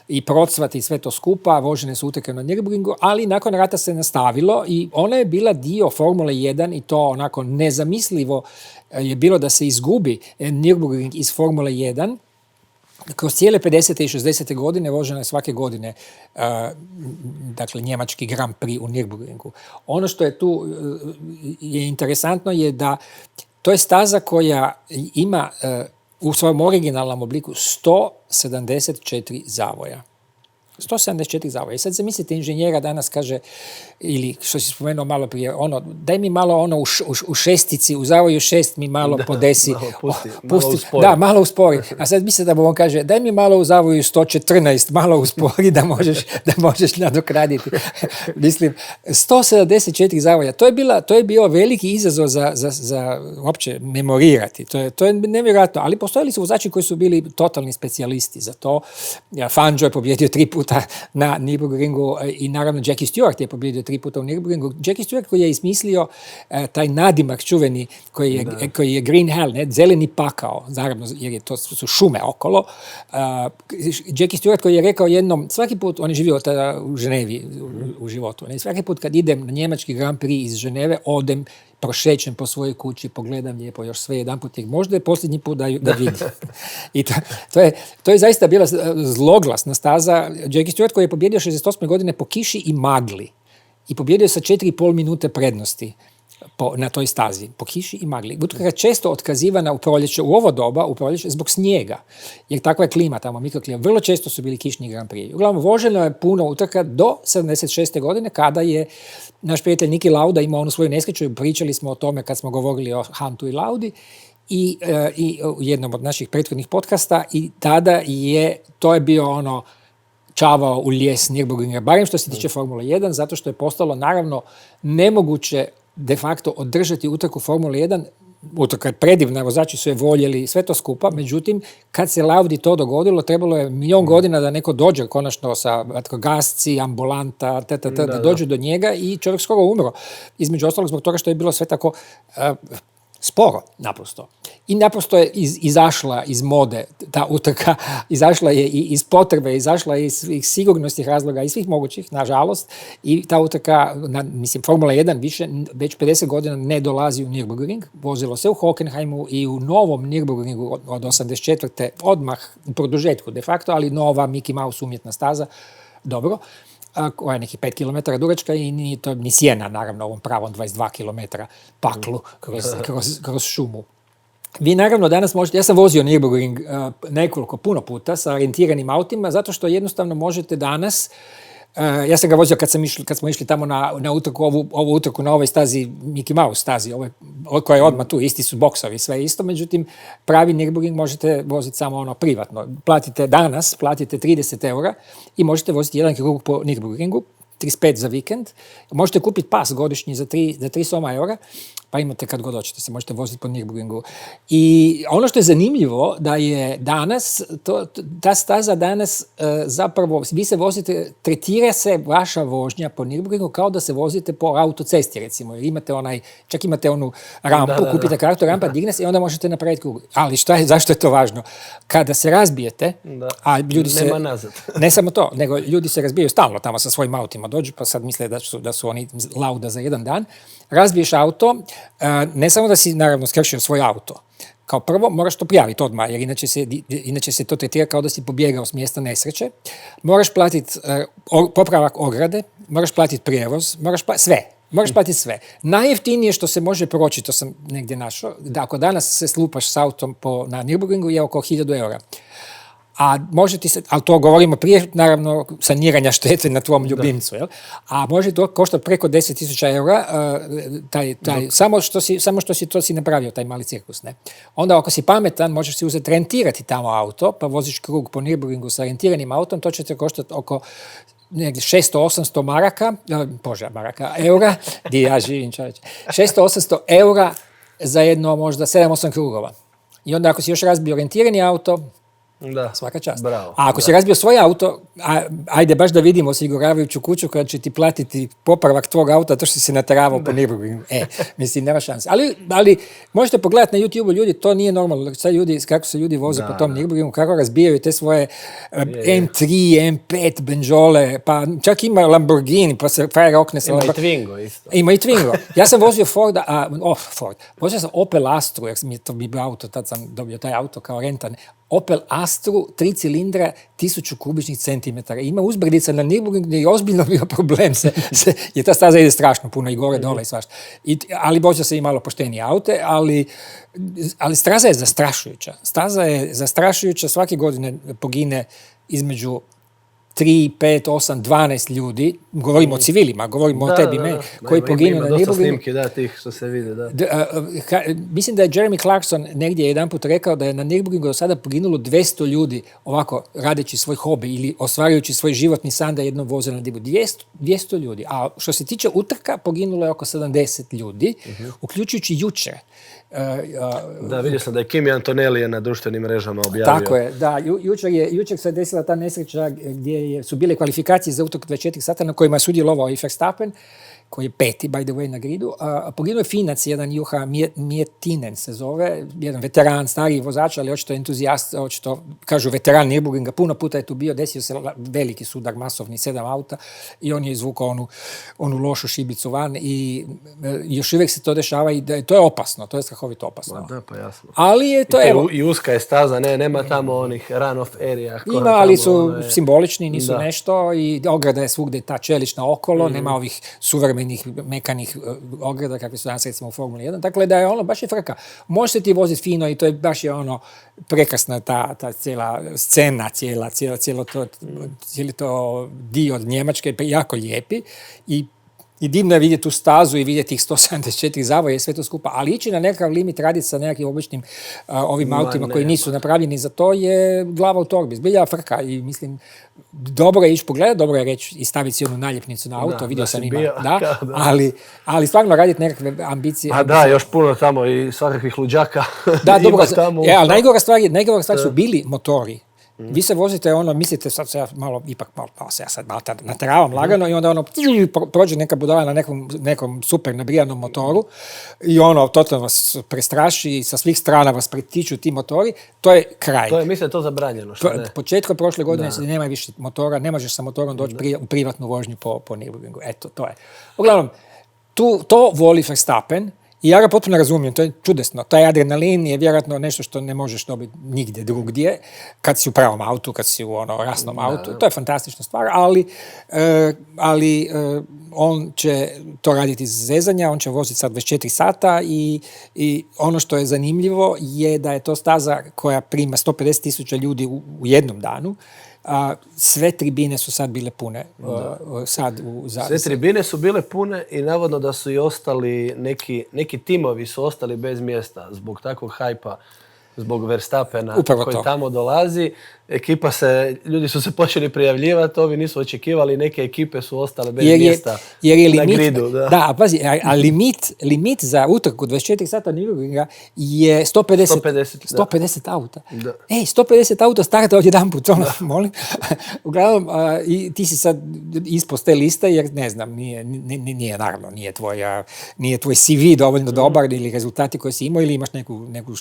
i procvat i sve to skupa, vožene su utrke na Nürburgringu, ali nakon rata se nastavilo i ona je bila dio Formule 1 i to onako nezamislivo je bilo da se izgubi Nürburgring iz Formule 1. Kroz cijele 50. i 60. godine vožena je svake godine dakle, njemački Grand Prix u Nürburgringu. Ono što je tu je interesantno je da to je staza koja ima u svojom originalnom obliku 174 zavoja. 174 zavoja. I sad zamislite, inženjera danas kaže, ili što si spomenuo malo prije, daj mi malo u šestici, u zavoju 6 mi malo podesi. Malo malo uspori. A sad mislite da on kaže, daj mi malo u zavoju 114, malo uspori da možeš nadokraditi. Mislim, 174 zavoja. To je bio veliki izazov za uopće memorirati. To je nevjerojatno. Ali postojali su vozači koji su bili totalni specijalisti za to. Fangio je pobjedio 3 puta na Nürburgringu i naravno Jackie Stewart je pobjedio 3 puta u Nürburgringu. Jackie Stewart koji je izmislio taj nadimak čuveni koji je Green Hell, zeleni pakao, naravno jer to su šume okolo. Jackie Stewart koji je rekao jednom, svaki put, on je živio tada u Ženevi u životu, svaki put kad idem na njemački Grand Prix iz Ženeve, odem, prošećem po svojoj kući, pogledam lijepo još sve jedanput, jer možda je posljednji put da vidim. I to je zaista bila zloglasna staza. Jackie Stewart koji je pobjedio 68. godine po kiši i magli. I pobjedio sa 4,5 minute prednosti na toj stazi, po kiši i magli. Utrka je često otkazivana u proljeće, u ovo doba, u proljeće, zbog snijega. Jer takva je klima tamo, mikroklima. Vrlo često su bili kišni Grand Prix. Uglavnom, voženo je puno utrka do 76. godine, kada je naš prijatelj Niki Lauda imao onu svoju nesreću. Pričali smo o tome kad smo govorili o Huntu i Laudi i u jednom od naših prethodnih podcasta i tada to je bio čavao u lijes Nürburgringa, barem što se tiče Formule 1, zato što je postalo naravno nemoguće de facto održati utrku Formule 1. Utrka je predivna, vozači su je voljeli, sve to skupa, međutim, kad se Laudi to dogodilo, trebalo je 1.000.000 godina da neko dođe konačno sa vatrogasci, ambulanta, da dođu do njega i čovjek skoro umro. Između ostalog zbog toga što je bilo sve tako sporo, naprosto. I naprosto je izašla iz mode ta utrka, izašla je i iz potrebe, izašla je iz sigurnosnih razloga i svih mogućih, nažalost. I ta utrka, Formula 1 više već 50 godina ne dolazi u Nürburgring. Vozilo se u Hockenheimu i u novom Nürburgringu od 84. odmah u produžetku de facto, ali nova Mickey Mouse umjetna staza, dobro, koja je nekih 5 km dugačka i nije to ni sjena, naravno, ovom pravom 22 km paklu kroz šumu. Vi naravno danas možete, ja sam vozio Nürburgring puno puta sa orijentiranim autima, zato što jednostavno možete danas, ja sam ga vozio kad smo išli tamo na utrku, ovu utrku na ovoj stazi, Mickey Mouse stazi, koja je odmah tu, isti su boksovi, sve isto, međutim, pravi Nürburgring možete voziti samo privatno. Platite 30 eura i možete voziti jedan krug po Nürburgringu, 35 za vikend. Možete kupiti pas godišnji za 3 soma eura, pa imate kad god hoćete, se možete voziti po Nürburgringu. I ono što je zanimljivo da je danas, ta staza danas zapravo, vi se vozite, tretira se vaša vožnja po Nürburgringu kao da se vozite po autocesti, recimo. Čak imate onu rampu, kupite kartu, rampa digne se i onda možete napraviti krug. Ali zašto je to važno? Kada se razbijete, a ljudi nema nazad. Ne samo to, nego ljudi se razbijaju stalno tamo sa svojim autima, dođu pa sad misle da su oni Lauda za jedan dan. Razbiješ auto, Ne samo da si, naravno, skršio svoj auto. Kao prvo, moraš to prijaviti odmah, jer inače se to tretira kao da si pobjegao s mjesta nesreće. Moraš platiti popravak ograde, moraš platiti prijevoz, sve. Moraš platiti sve. Najjeftinije što se može proći, to sam negdje našao, da ako danas se slupaš s autom na Nürburgringu je oko 1.000 eura. A može ti se, ali to govorimo prije, naravno, saniranja štete na tvom ljubimcu, jel? A može to koštati preko 10.000 eura, samo što si to si napravio, taj mali cirkus, ne? Onda ako si pametan, možeš si uzeti rentirati tamo auto, pa voziš krug po Nürburgringu sa rentiranim autom, to će te koštati oko 600-800 eura, gdje ja živim, čovječe, 600-800 eura za jedno možda 7-8 krugova. I onda ako si još razbio rentirani auto, da, svaka čast. Bravo, a ako si razbio svoj auto, ajde baš da vidimo osiguravajuću kuću koja će ti platiti popravak tvog auta, to što si se nateravao po Nürburgringu. Mislim, nema šanse. Ali možete pogledati na YouTube-u, ljudi, to nije normalno. Kako se ljudi voze po tom Nürburgringu, kako razbijaju te svoje M3, M5, benžole, pa čak ima Lamborghini, pa se frajer okne sa Lamborghini. Ima i Twingo isto. Ima i Twingo. Ja sam vozio vozio sam Opel Astru, jer mi je to bio auto, tad sam dobio taj auto kao rentan. Opel Astru, 3 cilindra, 1000 kubičnih centimetara. Ima uzbrdica na Nürburgringu gdje je ozbiljno bio problem. Jer ta staza ide strašno puno i gore, dole i svašta. Ali vozio se i malo poštenije aute, ali staza je zastrašujuća. Staza je zastrašujuća, svake godine pogine između 3, 5, 8, 12 ljudi, govorimo o civilima, govorimo o tebi, koji poginu na Nürburgringu. Ima dosta snimki, tih što se vide, da. Mislim da je Jeremy Clarkson negdje jedanput rekao da je na Nürburgringu do sada poginulo 200 ljudi ovako radeći svoj hobi ili ostvarujući svoj životni san da jednom voze na divu. 200 ljudi. A što se tiče utrka, poginulo je oko 70 ljudi, uključujući jučer. Da, vidio sam da je Kimi Antonelli na društvenim mrežama objavio. Tako je, da. Jučer se desila ta nesreća gdje su bile kvalifikacije za utrku 24 sata na kojima je sudjelovao i Verstappen, koji je 5. by the way na gridu. Poginuo je Finac, jedan Juha Miettinen se zove, jedan veteran, stariji vozač, ali očito entuzijast, očito, kažu veteran Nürburgringa, puno puta je tu bio, desio se veliki sudar, masovni, 7 auta i on je izvukao onu lošu šibicu van i još uvijek se to dešava i to je opasno, to je strahovito opasno. Da, pa jasno. Ali je to, I uska je staza, nema tamo onih run-off area. Ima, ali su simbolični, nisu nešto i ograda je svugdje ta čelična okolo, nema ovih suvremenih mekanih ograda kakve su danas recimo u Formuli 1. Dakle, da je ono baš je frka. Može se ti voziti fino i to je baš je ono prekrasna ta cijela scena, cijeli to dio od Njemačke, jako lijepi i divno je vidjeti tu stazu i vidjeti tih 174 zavoje i sve to skupa, ali ići na nekakav limit raditi sa nekakvim običnim ovim autima koji nisu napravljeni za to je glava u torbi, zbilja frka i mislim, dobro je ići pogledati, dobro je reći i staviti si onu naljepnicu na auto, vidio sam ima, ali stvarno raditi nekakve ambicije. Da, još puno tamo i svakakvih luđaka. Da, dobro, ali najgora stvar su bili motori. Vi se vozite, mislite, sad se ja ipak se ja sad malo nateravam lagano i onda prođe neka budala na nekom super nabrijanom motoru i totalno vas prestraši i sa svih strana vas pretiču ti motori, to je kraj. To je, mislim, to zabranjeno, što ne? Početkom prošle godine nema više motora, ne možeš sa motorom doći u privatnu vožnju po Nürburgringu. Eto, to je. Uglavnom, to voli Verstappen. I ja ga potpuno razumijem, to je čudesno. Taj adrenalin je vjerojatno nešto što ne možeš dobiti nigdje drugdje, kad si u pravom autu, kad si u rasnom autu. To je fantastična stvar, ali on će to raditi iz zezanja, on će voziti sad 24 sata i ono što je zanimljivo je da je to staza koja prima 150,000 ljudi u jednom danu. Sve tribine su sad bile pune. Sve tribine su bile pune i navodno da su i ostali, neki timovi su ostali bez mjesta zbog takvog hajpa, zbog Verstappena koji tamo dolazi. Ljudi su se počeli prijavljivati, ovi nisu očekivali, neke ekipe su ostale bez mjesta na gridu. Da, pazi, a limit za utrku 24 sata Nürburgringa je 150 auta. Da. 150 auta starta odjedanput, molim. Uglavnom, ti si sad ispod te liste, jer ne znam, nije naravno, nije tvoj CV dovoljno dobar ili rezultati koje si imao ili imaš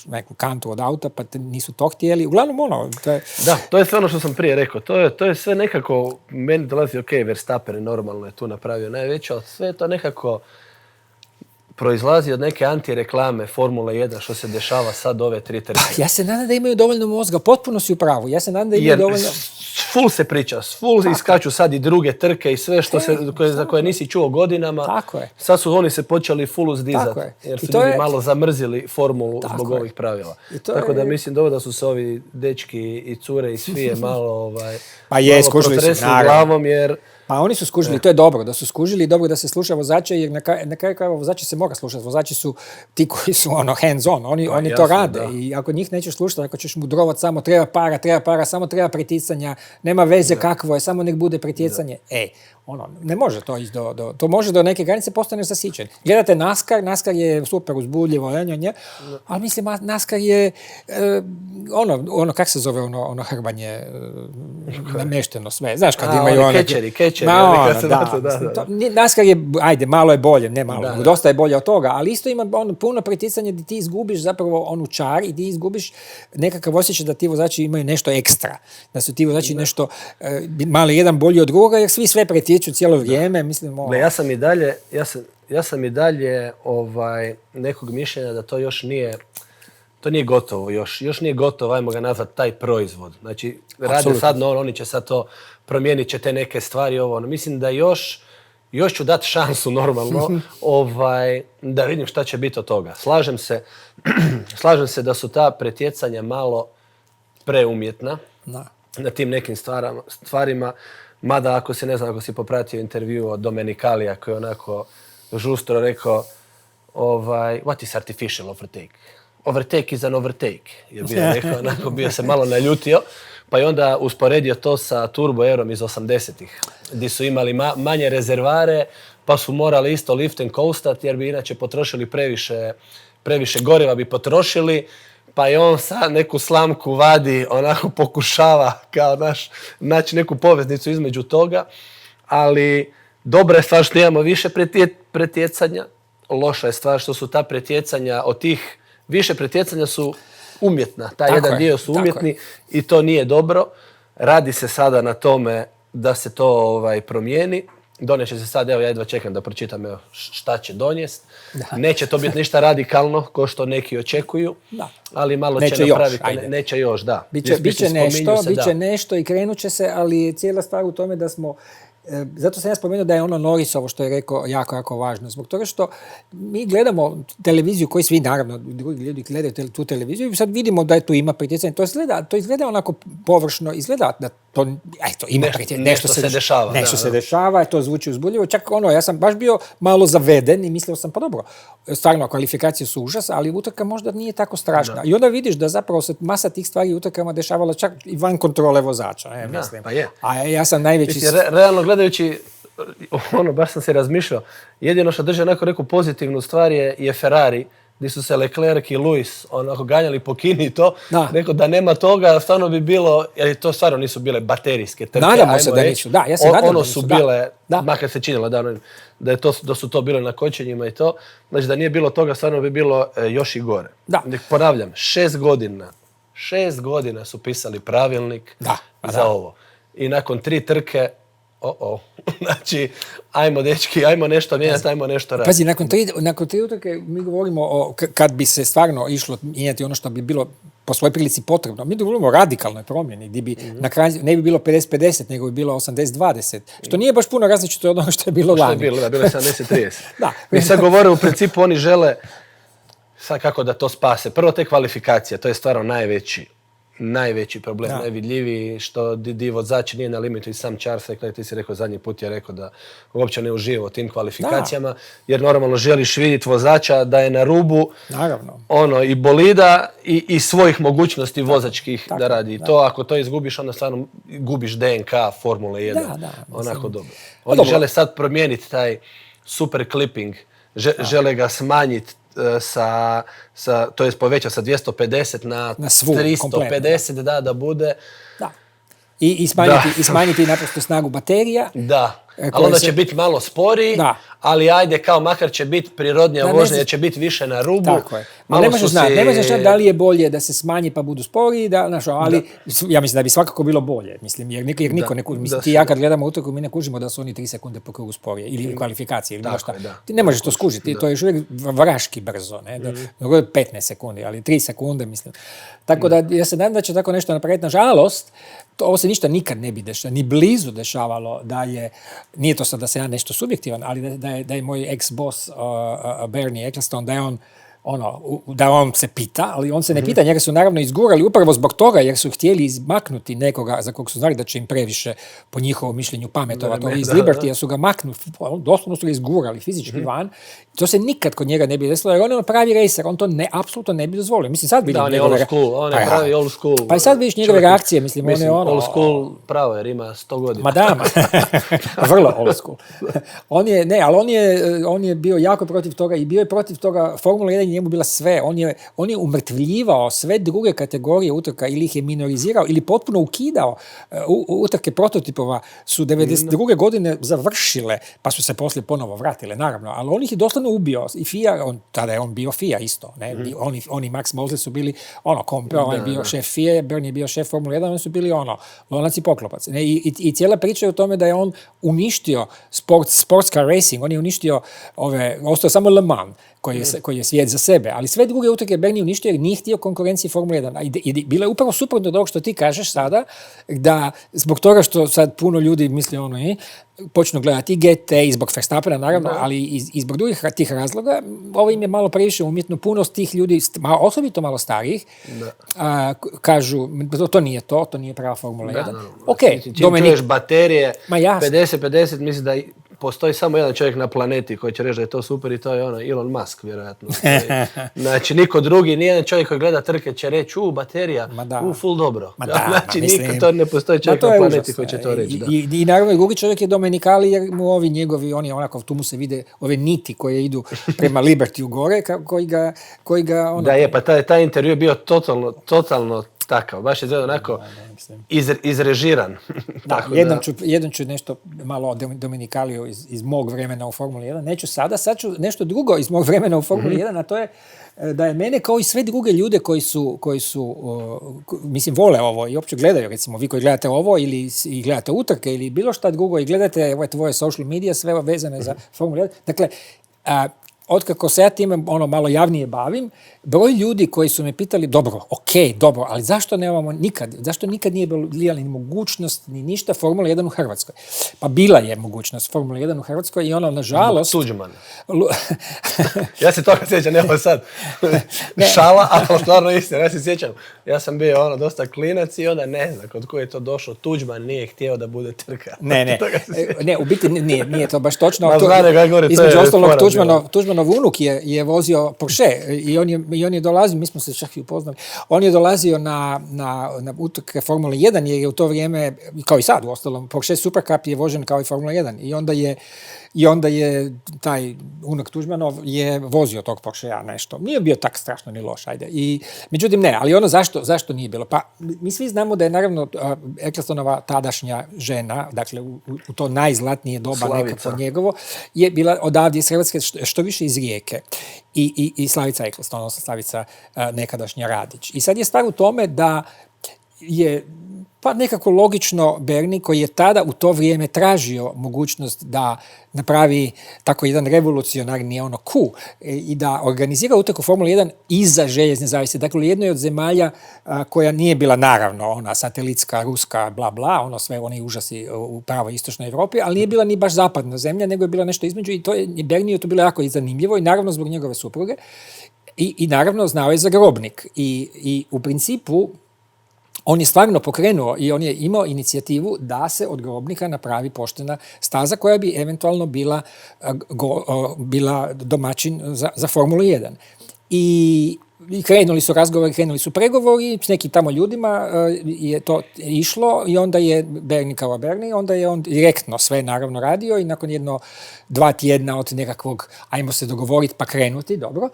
neku kantu od auta, pa te nisu to htjeli. Uglavnom, to je... Da, to je sve ono što sam prije rekao. To je sve nekako, meni dolazi, Verstappen je normalno je tu napravio najveće, ali sve je to nekako proizlazi od neke antireklame Formule 1 što se dešava sad ove 3 trke. Ja se nadam da imaju dovoljno mozga, potpuno si u pravu. Ja se nadam da imaju dovoljno... Full se priča, full iskaču sad i druge trke i sve što za koje nisi čuo godinama. Tako je. Sad su oni se počeli full uzdizati jer su ljudi malo zamrzili formulu zbog ovih pravila. Tako da mislim da su se ovi dečki i cure iz FIA malo skužili su, glavom jer... Pa oni su skužili, to je dobro da su skužili i dobro da se sluša vozača jer na kraju krajeva vozači se mora slušati. Vozači su ti koji su hands on, oni to rade i ako njih nećeš slušati, ako ćeš mudrovati samo treba para, samo treba preticanja, nema veze kakvo je, samo nek bude pretjecanje. Ne može to ići to može do neke granice postaneš zasićen. Gledate NASCAR je super uzbudljivo, ali mislim NASCAR je ono kak se zove ono hrbanje namešteno sve. Znaš kad imaju one... Catcheri. NASCAR je, malo je bolje, ne malo, dosta je bolje od toga, ali isto ima puno pretjecanja gdje ti izgubiš zapravo onu čar i ti izgubiš nekakav osjećaj da ti vozači imaju nešto ekstra. Da su ti vozači nešto malo jedan bolji od drugoga jer svi sve pretječu cijelo vrijeme. Mislim, ja sam i dalje nekog mišljenja da to još nije gotovo, još nije gotovo, ajmo ga nazvati taj proizvod. Znači, rade sad, oni će sad to, promijenit će te neke stvari, mislim da još ću dati šansu normalno, da vidim šta će biti od toga. Slažem se da su ta pretjecanja malo preumjetna na tim nekim stvarima, mada ako si popratio intervju od Domenicalija koji je onako žustro rekao what is artificial overtake? Overtake is an overtake, je bio rekao, onako bio se malo naljutio, pa je onda usporedio to sa Turbo Aerom iz 80-ih, gdje su imali manje rezervare, pa su morali isto lift and coastat, jer bi inače potrošili previše goriva bi potrošili, pa je on sad neku slamku vadi, onako pokušava kao naći neku poveznicu između toga, ali dobra je stvar što imamo više pretjecanja, loša je stvar što su ta pretjecanja od tih više pretjecanja su umjetna, jedan dio su umjetni i to nije dobro. Radi se sada na tome da se to promijeni. Doneće se sad, ja jedva čekam da pročitam šta će donijest. Neće to biti ništa radikalno, ko što neki očekuju, ali malo će napraviti. Neće još, da. Biće nešto i krenut će se, ali cijela stvar u tome da smo... Zato sam ja spomenuo da je Norrisovo što je rekao jako, jako važno. Zbog toga što mi gledamo televiziju, koji svi naravno, drugi ljudi gledaju tu televiziju i sad vidimo da je tu ima pretjecanje. To izgleda onako površno, izgleda da to ima pretjecanje. Nešto se dešava. Nešto se dešava, to zvuči uzbudljivo. Čak ja sam baš bio malo zaveden i mislio sam pa dobro. Stvarno, kvalifikacije su užas, ali utrka možda nije tako strašna. I onda vidiš da zapravo se masa tih stvari utrkama dešavala čak i van kontrole vozača. Mislim. Pa je. A ja sam najveći... Realno gledajući, baš sam se razmišljao, jedino što drže neku pozitivnu stvar je Ferrari, gdje su se Leclerc i Lewis ganjali po Kini i to, rekao da nema toga, stvarno bi bilo, jer to stvarno nisu bile baterijske trke. Nadamo se da nisu, ja se nadam da nisu. Su bile, makar se činilo da su to bile na kočenjima i to, znači da nije bilo toga, stvarno bi bilo još i gore. Ponavljam, 6 godina su pisali pravilnik za ovo. I nakon 3 trke, znači, ajmo dečki, ajmo nešto mijenjati, ajmo nešto raditi. Pazi, nakon tri utrke mi govorimo o kad bi se stvarno išlo mijenjati ono što bi bilo po svojoj prilici potrebno. Mi govorimo o radikalnoj promjeni, gdje bi na kraju ne bi bilo 50-50, nego bi bilo 80-20, što nije baš puno različito od onog što je bilo lani. Što je bilo je 70-30. Mi sad govore, u principu oni žele sad kako da to spase. Prvo te kvalifikacije, to je stvarno najveći problem, najvidljiviji, što di vozač nije na limitu i sam Charles Leclerc, ti si rekao zadnji put, je rekao da uopće ne uživa u tim kvalifikacijama, jer normalno želiš vidjeti vozača da je na rubu i bolida i svojih mogućnosti vozačkih da radi. I to, ako to izgubiš, onda stvarno gubiš DNK Formule 1. Onako dobro. Oni žele sad promijeniti taj super clipping, žele ga smanjiti to je povećao sa 250 na 350, da bude. I smanjiti naprosto snagu baterija. Da, ali onda će biti malo sporiji, ali ajde, kao makar će biti prirodnija vožnja, jer će biti više na rubu. Tako je. Ne možeš znati da li je bolje da se smanji pa budu sporiji, ali ja mislim da bi svakako bilo bolje. Mislim, jer niko ne kuži. Mislim, ti ja kad gledamo utrku, mi ne kužimo da su oni 3 sekunde po krugu sporije ili kvalifikacije ili bilo šta. Ti ne možeš to skužiti, to je još uvijek vraški brzo. 15 sekundi, ali 3 sekunde, mislim. Tako da ja se nadam da će tako nešto napraviti. Nažalost, ovo se ništa nikad ne bi dešavalo, ni blizu dešavalo da je, nije to sad da se ja nešto subjektivan, ali da je moj ex-boss Bernie Ecclestone, da on se pita, ali on se ne pita, njega su naravno izgurali upravo zbog toga, jer su htjeli izmaknuti nekoga za kog su znali da će im previše, po njihovom mišljenju, pametovati. Iz Libertija su ga maknuli, doslovno su ga izgurali fizički van. To se nikad kod njega ne bi desilo, jer on je pravi racer, on to apsolutno ne bi dozvolio. Mislim, sad vidim njegove... on je pravi old school. Pa i sad vidiš njegove reakcije, mislim, on je old school pravo, jer ima 100 godina. Ma da, vrlo old school. On je bio jako protiv toga i bio je protiv toga Formula 1 njemu bila sve. On je umrtvljivao sve druge kategorije utrka ili ih je minorizirao ili potpuno ukidao. Utrke prototipova su 92. godine završile, pa su se poslije ponovo vratile, naravno. Ali on ih je doslovno ubio. I FIA, tada je on bio FIA isto. Ne? Oni Max Mosley su bili on je bio šef FIA, Bernie je bio šef Formula 1, oni su bili lonac i poklopac. Ne? I cijela priča je o tome da je on uništio sports car racing, on je uništio ostao samo Le Mans, koji je svijet za sebe, ali sve druge utrke Bernie uništio jer nije htio konkurenciji Formule 1. I bilo je upravo suprotno od ovog što ti kažeš sada, da zbog toga što sad puno ljudi misli počnu gledati i GT i zbog Verstappena naravno, ali i zbog drugih tih razloga, ovo im je malo previše umjetno. Puno tih ljudi, osobito malo starijih, kažu, to nije prava Formula 1. Čim čuješ baterije, 50-50, mislim da postoji samo jedan čovjek na planeti koji će reći da je to super i to je Elon Musk, vjerojatno. Znači, niko drugi, nijedan čovjek koji gleda trke će reći, baterija, full dobro. Znači, to ne postoji čovjek na planeti koji će to reći. I naravno, drugi čovjek je Domenicali, jer mu ovi njegovi, tu mu se vide ove niti koje idu prema Libertiju gore, koji ga Da je, pa taj intervju je bio totalno takav, baš je izgleda onako izrežiran. Da, jedan ću nešto malo o Domenikaliju iz mog vremena u Formuli 1. Neću sad ću nešto drugo iz mog vremena u Formuli 1, a to je da je mene kao i sve druge ljude koji su mislim, vole ovo i uopće gledaju, recimo vi koji gledate ovo ili i gledate utrke ili bilo šta drugo i gledate tvoje social media, sve vezane za Formulu 1. Dakle, otkako se ja time malo javnije bavim, broj ljudi koji su me pitali, dobro, ali zašto nikad nije bila ni mogućnost ni ništa Formula 1 u Hrvatskoj? Pa bila je mogućnost Formula 1 u Hrvatskoj i nažalost... Tuđman. Ja se toga sjećam, evo sad. Šala, ali stvarno istina, ja se sjećam. Ja sam bio dosta klinac i onda ne znam kod koje je to došlo. Tuđman nije htio da bude trka. Ne, u biti nije to baš točno. Između ostalog, Tuđmanov unuk je vozio Porsche i on je dolazio, mi smo se čak i upoznali, on je dolazio na utrke Formule 1 jer je u to vrijeme, kao i sad u ostalom, Porsche Supercup je vožen kao i Formula 1 i onda je taj unuk Tuđmanov je vozio tog Porschea nešto. Nije bio tak strašno ni loš, ajde. Međutim, ne, ali zašto nije bilo? Pa mi svi znamo da je naravno Ecclestonova tadašnja žena, dakle u to najzlatnije doba nekako njegovo, je bila odavdje iz Hrvatske, što više iz Rijeke. I Slavica Eccleston, odnosno Slavica nekadašnja Radić. I sad je stvar u tome da je pa nekako logično Bernie, koji je tada u to vrijeme tražio mogućnost da napravi tako jedan revolucionarni coup i da organizira utrku Formula 1 iza željezne zavjese. Dakle, u jednoj od zemalja koja nije bila naravno ona satelitska, ruska, bla bla, sve oni užasi u pravoj istočnoj Europi, ali nije bila ni baš zapadna zemlja, nego je bila nešto između i to je Bernie to bilo jako zanimljivo i naravno zbog njegove supruge i naravno znao je za Grobnik i u principu on je stvarno pokrenuo i on je imao inicijativu da se od Grobnika napravi poštena staza koja bi eventualno bila domaćin za Formulu 1. I krenuli su razgovori, krenuli su pregovori s nekim tamo ljudima, je to išlo i onda je Bernie kao Bernie, onda je on direktno sve naravno radio i nakon 2 tjedna od nekakvog ajmo se dogovoriti pa krenuti, dobro,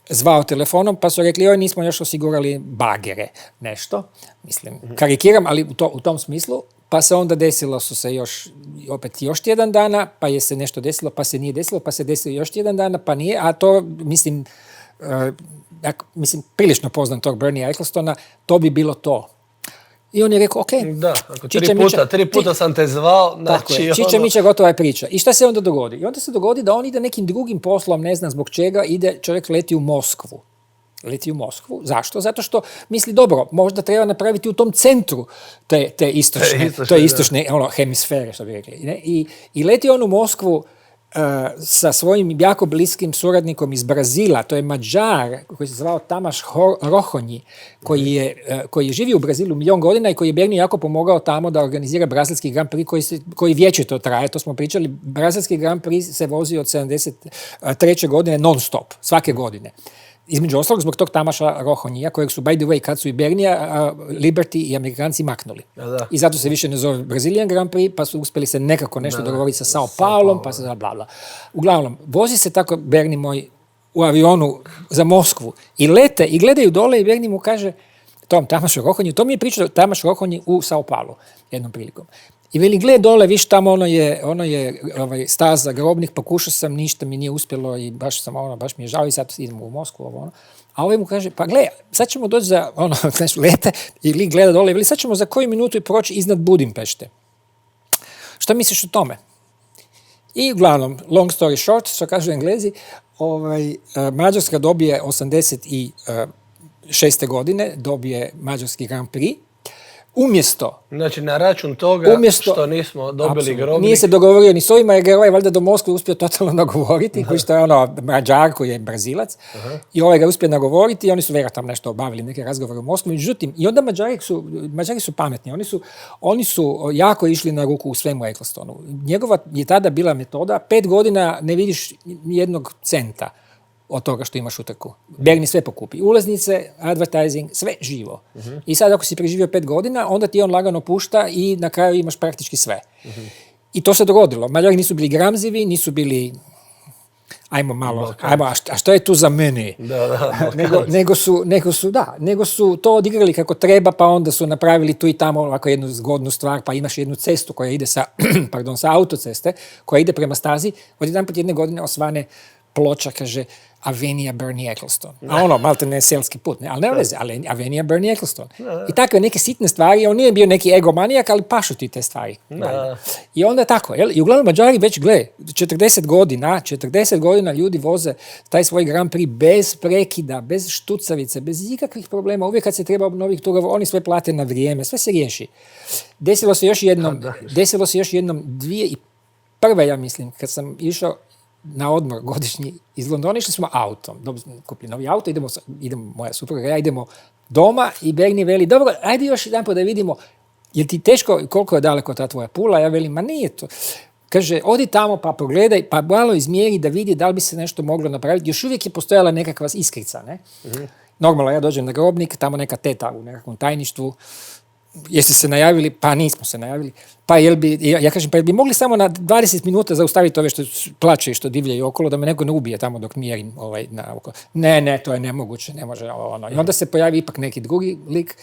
zvao telefonom, pa su rekli, nismo još osigurali bagere, nešto. Mislim, karikiram, ali u tom smislu. Pa se onda desilo su se još tjedan dana, pa je se nešto desilo, pa se nije desilo, pa se desilo još tjedan dana, pa nije, a to, mislim, prilično poznam tog Bernie Ecclestona, to bi bilo to. I on je rekao, ok. Da, ako tri puta sam te zvao, znači... Čiče miče, gotova je priča. I šta se onda dogodi? I onda se dogodi da on ide nekim drugim poslom, ne znam zbog čega, čovjek leti u Moskvu. Zašto? Zato što misli, dobro, možda treba napraviti u tom centru te istočne hemisfere, što bi rekli. Ne? I leti on u Moskvu sa svojim jako bliskim suradnikom iz Brazila, to je Mađar koji se zvao Tamaš Rohonji, koji je živio u Brazilu 1.000.000 godina i koji je Bernie jako pomogao tamo da organizira brazilski Grand Prix koji vječito traje, to smo pričali. Brazilski Grand Prix se vozi od 73. godine non stop, svake godine. Između ostalog zbog tog Tamaša Rohonija, kojeg su, by the way, kad su i Bernija, Liberty i Amerikanci maknuli. I zato se više ne zove Brazilian Grand Prix, pa su uspjeli se nekako nešto dogovoriti sa Sao Paulom, pa se bla bla. Uglavnom, vozi se tako Bernie moj u avionu za Moskvu i lete i gledaju dole i Bernie mu kaže tom Tamašu Rohonju, to mi je pričao Tamaš Rohonji u Sao Paulu jednom prilikom. I veli, gled dole, viš tamo ono je staza grobnih, pokušao sam, ništa mi nije uspjelo i baš mi je žao i sad idemo u Moskvu, A ovaj mu kaže, pa gle, sad ćemo doći za, lete, ili gleda dole, veli, sad ćemo za koju minutu i proći iznad Budimpešte. Šta misliš o tome? I uglavnom, long story short, što kažu Englezi, Mađarska dobije 86. godine, dobije Mađarski Grand Prix, umjesto... Znači, na račun toga što nismo dobili grobnik... Nije se dogovorio ni s ovima, jer ga je ovaj valjda do Moskve uspio totalno nagovoriti, koji što je Mađar, koji je Brazilac, i ovaj ga uspio nagovoriti i oni su vjerojatno nešto obavili, neke razgovore u Moskvi. Međutim, i onda Mađari su pametni, oni su jako išli na ruku u svemu Ecclestonu. Njegova je tada bila metoda, 5 godina ne vidiš jednog centa od toga što imaš utrku. Bernie sve pokupi. Ulaznice, advertising, sve živo. I sad ako si preživio 5 godina, onda ti on lagano pušta i na kraju imaš praktički sve. I to se dogodilo. Mađari nisu bili gramzivi, nisu bili a što je tu za mene? Nego su to odigrali kako treba, pa onda su napravili tu i tamo ovako jednu zgodnu stvar, pa imaš jednu cestu koja ide sa autoceste, koja ide prema stazi, odjedanput jedne godine osvane ploča, kaže, Avenija Bernie Eccleston. A malte ne selski put, ne? Ali ne veze, ali Avenija Bernie Eccleston. I takve neke sitne stvari, on nije bio neki egomanijak, ali pašu ti te stvari. I onda tako, jel? I uglavnom Mađari već, 40 godina ljudi voze taj svoj Grand Prix bez prekida, bez štucavice, bez ikakvih problema. Uvijek kad se treba obnoviti toga, oni sve plate na vrijeme, sve se riješi. Desilo se još jednom 2001. ja mislim, kad sam išao na odmor godišnji iz Londona, išli smo autom, kupili novi auto, idemo moja supruga, ja idemo doma i Bernie veli, dobro, ajde još jedan da vidimo, je ti teško, koliko je daleko ta tvoja Pula? Ja velim, ma nije to. Kaže, odi tamo pa pogledaj, pa malo izmjeri da vidi da li bi se nešto moglo napraviti. Još uvijek je postojala nekakva iskrica, ne? Normalno, ja dođem na grobnik, tamo neka teta u nekakvom tajništvu, jeste se najavili? Pa nismo se najavili. Pa ja kažem, pa jel bi mogli samo na 20 minuta zaustaviti ove što plače i što divljaju okolo, da me neko ne ubije tamo dok mjerim na oko. Ne, to je nemoguće, ne može I onda se pojavi ipak neki drugi lik,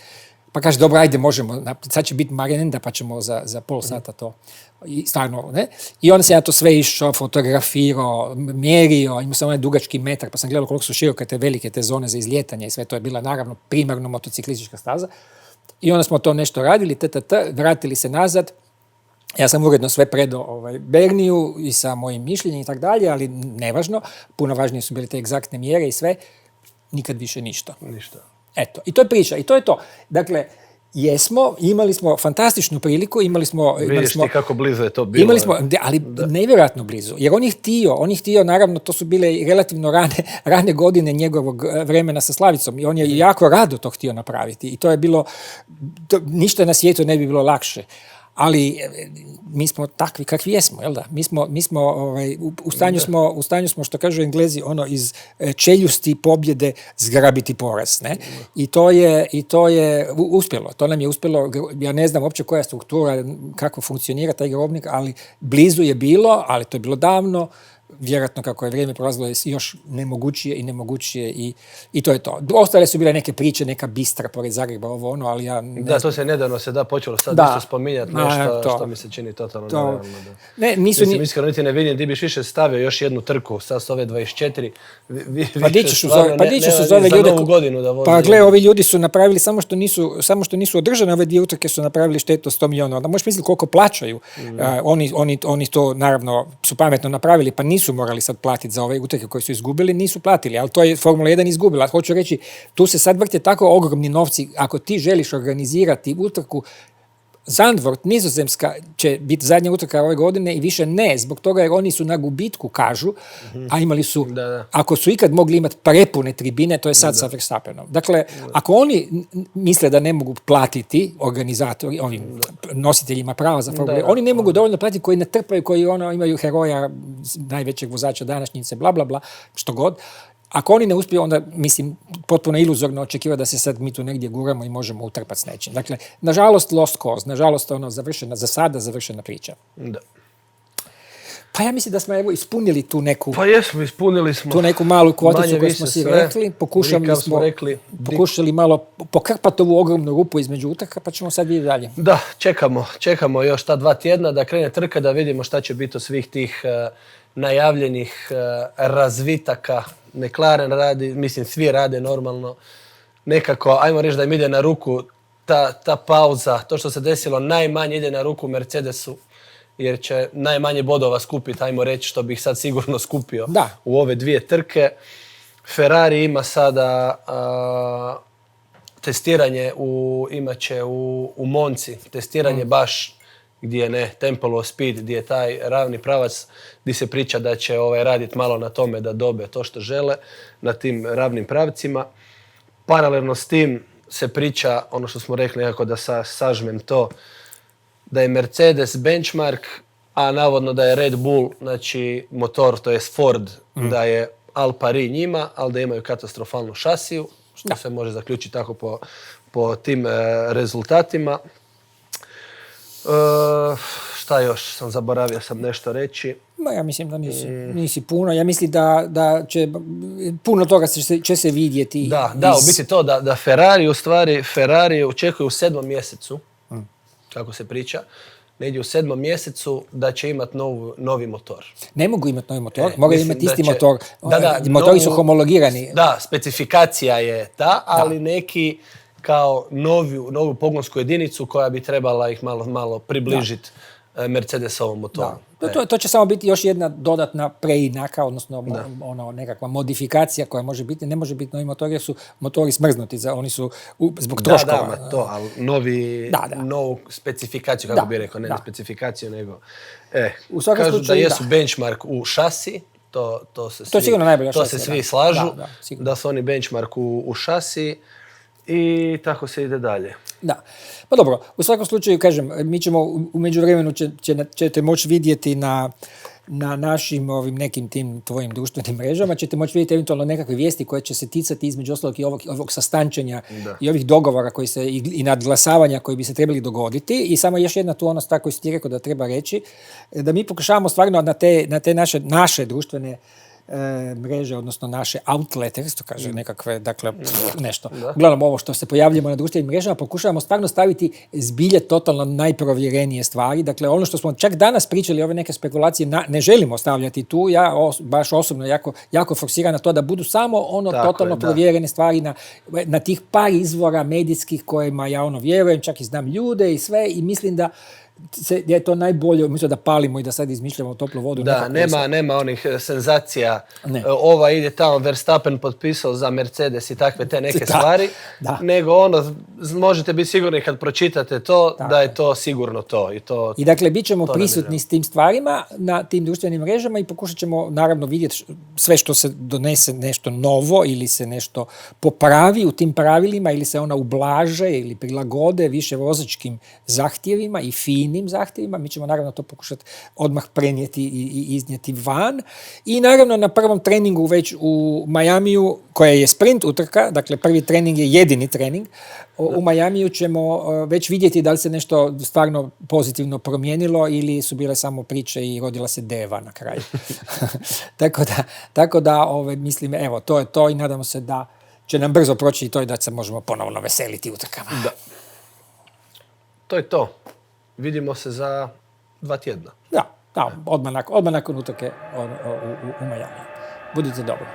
pa kaže, dobro, ajde, možemo, sad će biti marinenda, pa ćemo za pol sata to. I stvarno, ne? I onda sam ja to sve išao, fotografirao, mjerio, imao sam onaj dugački metar, pa sam gledao koliko su široke te velike te zone za izlijetanje i sve to je bila naravno primarno motociklistička staza. I onda smo to nešto radili, vratili se nazad. Ja sam uredno sve predao Berniju i sa mojim mišljenjem i tako dalje, ali nevažno. Puno važnije su bile te egzaktne mjere i sve. Nikad više ništa. Eto, i to je priča, i to je to. Dakle, imali smo fantastičnu priliku, Vidiš ti kako blizu je to bilo. Ali nevjerojatno blizu. Jer on je htio, naravno, to su bile relativno rane godine njegovog vremena sa Slavicom i on je jako rado to htio napraviti. I to je bilo, ništa na svijetu ne bi bilo lakše. Ali mi smo takvi kakvi jesmo, jel da? Mi smo u stanju smo, što kažu Englezi, iz čeljusti pobjede zgrabiti poraz, ne? I to je uspjelo. To nam je uspjelo. Ja ne znam uopće koja je struktura, kako funkcionira taj grobnik, ali blizu je bilo, ali to je bilo davno. vjerojatno kako je vrijeme prolazilo je još nemogućije i to je to. Ostale su bile neke priče, neka Bistra pored Zagreba, ovo ono, ali ja ne Da, to se nedavno počelo sad nešto spominjati, nešto što mi se čini totalno nerealno. Ne, nisu mislim, iskreno niti ne vidim, ti biš više stavio još jednu trku, sad s ove 24. Pa dići su za ove ljude. Pa gle, ovi ljudi su napravili, samo što nisu održane, ove dvije utrke su napravili štetu 100 milijuna. Onda možeš misliti koliko plaćaju. Oni to naravno su pametno napravili, pa nisu morali sad platiti za ove utrke koje su izgubili, nisu platili, ali to je Formula 1 izgubila. Hoću reći, tu se sad vrte tako ogromni novci, ako ti želiš organizirati utrku, Zandvoort, Nizozemska će biti zadnja utrka ove godine i više ne, zbog toga jer oni su na gubitku, kažu, a imali su, ako su ikad mogli imati prepune tribine, to je sad sa Verstappenom. Dakle, ako oni misle da ne mogu platiti organizatori, ovim nositeljima prava za Formulu 1, oni ne mogu dovoljno platiti koji natrpaju, koji imaju heroja, najvećeg vozača današnjice, bla, bla, bla, što god. Ako oni ne uspiju, onda, mislim, potpuno iluzorno očekivati da se sad mi tu negdje guramo i možemo utrpati s nečim. Dakle, nažalost, lost cause, nažalost, za sada završena priča. Da. Pa ja mislim da smo ispunili tu neku... Pa jesmo, ispunili smo. Tu neku malu kvoticu koju smo si rekli. Pokušali malo pokrpati ovu ogromnu rupu između utrka, pa ćemo sad vidjeti dalje. Da, čekamo još ta 2 tjedna da krene trka, da vidimo šta će biti od svih tih najavljenih razvitaka. McLaren radi, mislim svi rade normalno. Nekako, ajmo reći da im ide na ruku ta pauza, to što se desilo najmanje ide na ruku Mercedesu, jer će najmanje bodova skupiti, ajmo reći, što bih sad sigurno skupio u ove 2 trke. Ferrari ima sada testiranje imat će u Monci, testiranje baš gdje je Temple of Speed, gdje je taj ravni pravac, gdje se priča da će raditi malo na tome da dobe to što žele, na tim ravnim pravcima. Paralelno s tim se priča, ono što smo rekli nekako da sažmem to, da je Mercedes benchmark, a navodno da je Red Bull, znači motor, to je Ford, da je Al pari njima, ali da imaju katastrofalnu šasiju, što se može zaključiti tako po tim rezultatima. Šta još? Zaboravio sam nešto reći. Ja mislim da nisi puno. Ja mislim da će puno toga će se vidjeti. Da, u biti to da Ferrari očekuju u 7. mjesecu, kako se priča, negdje u 7. mjesecu da će imati novi motor. Ne mogu imati novi motor, moraju imati isti motor. Motori su homologirani. Da, specifikacija je ta, ali neki kao novu pogonsku jedinicu koja bi trebala ih malo približiti Mercedesovom motoru. To će samo biti još jedna dodatna preinaka, odnosno nekakva modifikacija koja može biti. Ne može biti novi motor jer su motori smrznuti, oni su zbog troškova. Ali novu specifikaciju, kako bi rekao, ne specifikaciju, nego... Kažu da jesu benchmark u šasi, to se svi slažu, da su oni benchmark u šasi. I tako se ide dalje. Da. Pa dobro, u svakom slučaju, kažem, mi ćemo u međuvremenu ćete moći vidjeti na našim nekim tim tvojim društvenim mrežama, ćete moći vidjeti eventualno nekakve vijesti koje će se ticati između ostalog i ovog sastančenja i ovih dogovora koji se i nadglasavanja koji bi se trebali dogoditi. I samo još jedna tu stvar koju si ti rekao da treba reći, da mi pokušavamo stvarno na te naše društvene mreže, odnosno naše outlete, što kaže nekakve, dakle, nešto. Uglavnom ovo što se pojavljamo na društvenim mrežama, pokušavamo stvarno staviti zbilje totalno najprovjerenije stvari. Dakle, ono što smo čak danas pričali, ove neke spekulacije, ne želimo stavljati tu. Ja baš osobno jako forsiram na to da budu samo totalno provjerene stvari na tih par izvora medijskih kojima ja vjerujem, čak i znam ljude i sve, i mislim da je to najbolje, umjesto da palimo i da sad izmišljamo toplu vodu. Da, nema onih senzacija. Ova ide tamo, Verstappen potpisao za Mercedes i takve te neke stvari. Nego možete biti sigurni kad pročitate to, da je to sigurno to. I dakle, bit ćemo prisutni s tim stvarima na tim društvenim mrežama i pokušat ćemo naravno vidjeti sve što se donese nešto novo ili se nešto popravi u tim pravilima ili se ona ublaže ili prilagode više vozačkim zahtjevima i finim zahtjevima. Mi ćemo naravno to pokušati odmah prenijeti i iznijeti van. I naravno na prvom treningu već u Miamiju, koja je sprint utrka, dakle prvi trening je jedini trening, u Miamiju ćemo već vidjeti da li se nešto stvarno pozitivno promijenilo ili su bile samo priče i rodila se deva na kraju. tako da mislim, evo, to je to i nadamo se da će nam brzo proći i to i da se možemo ponovno veseliti utrkama. Da. To je to. Vidimo se za 2 tjedna. Da, odmah nakon utrke u Miami. Budite dobro.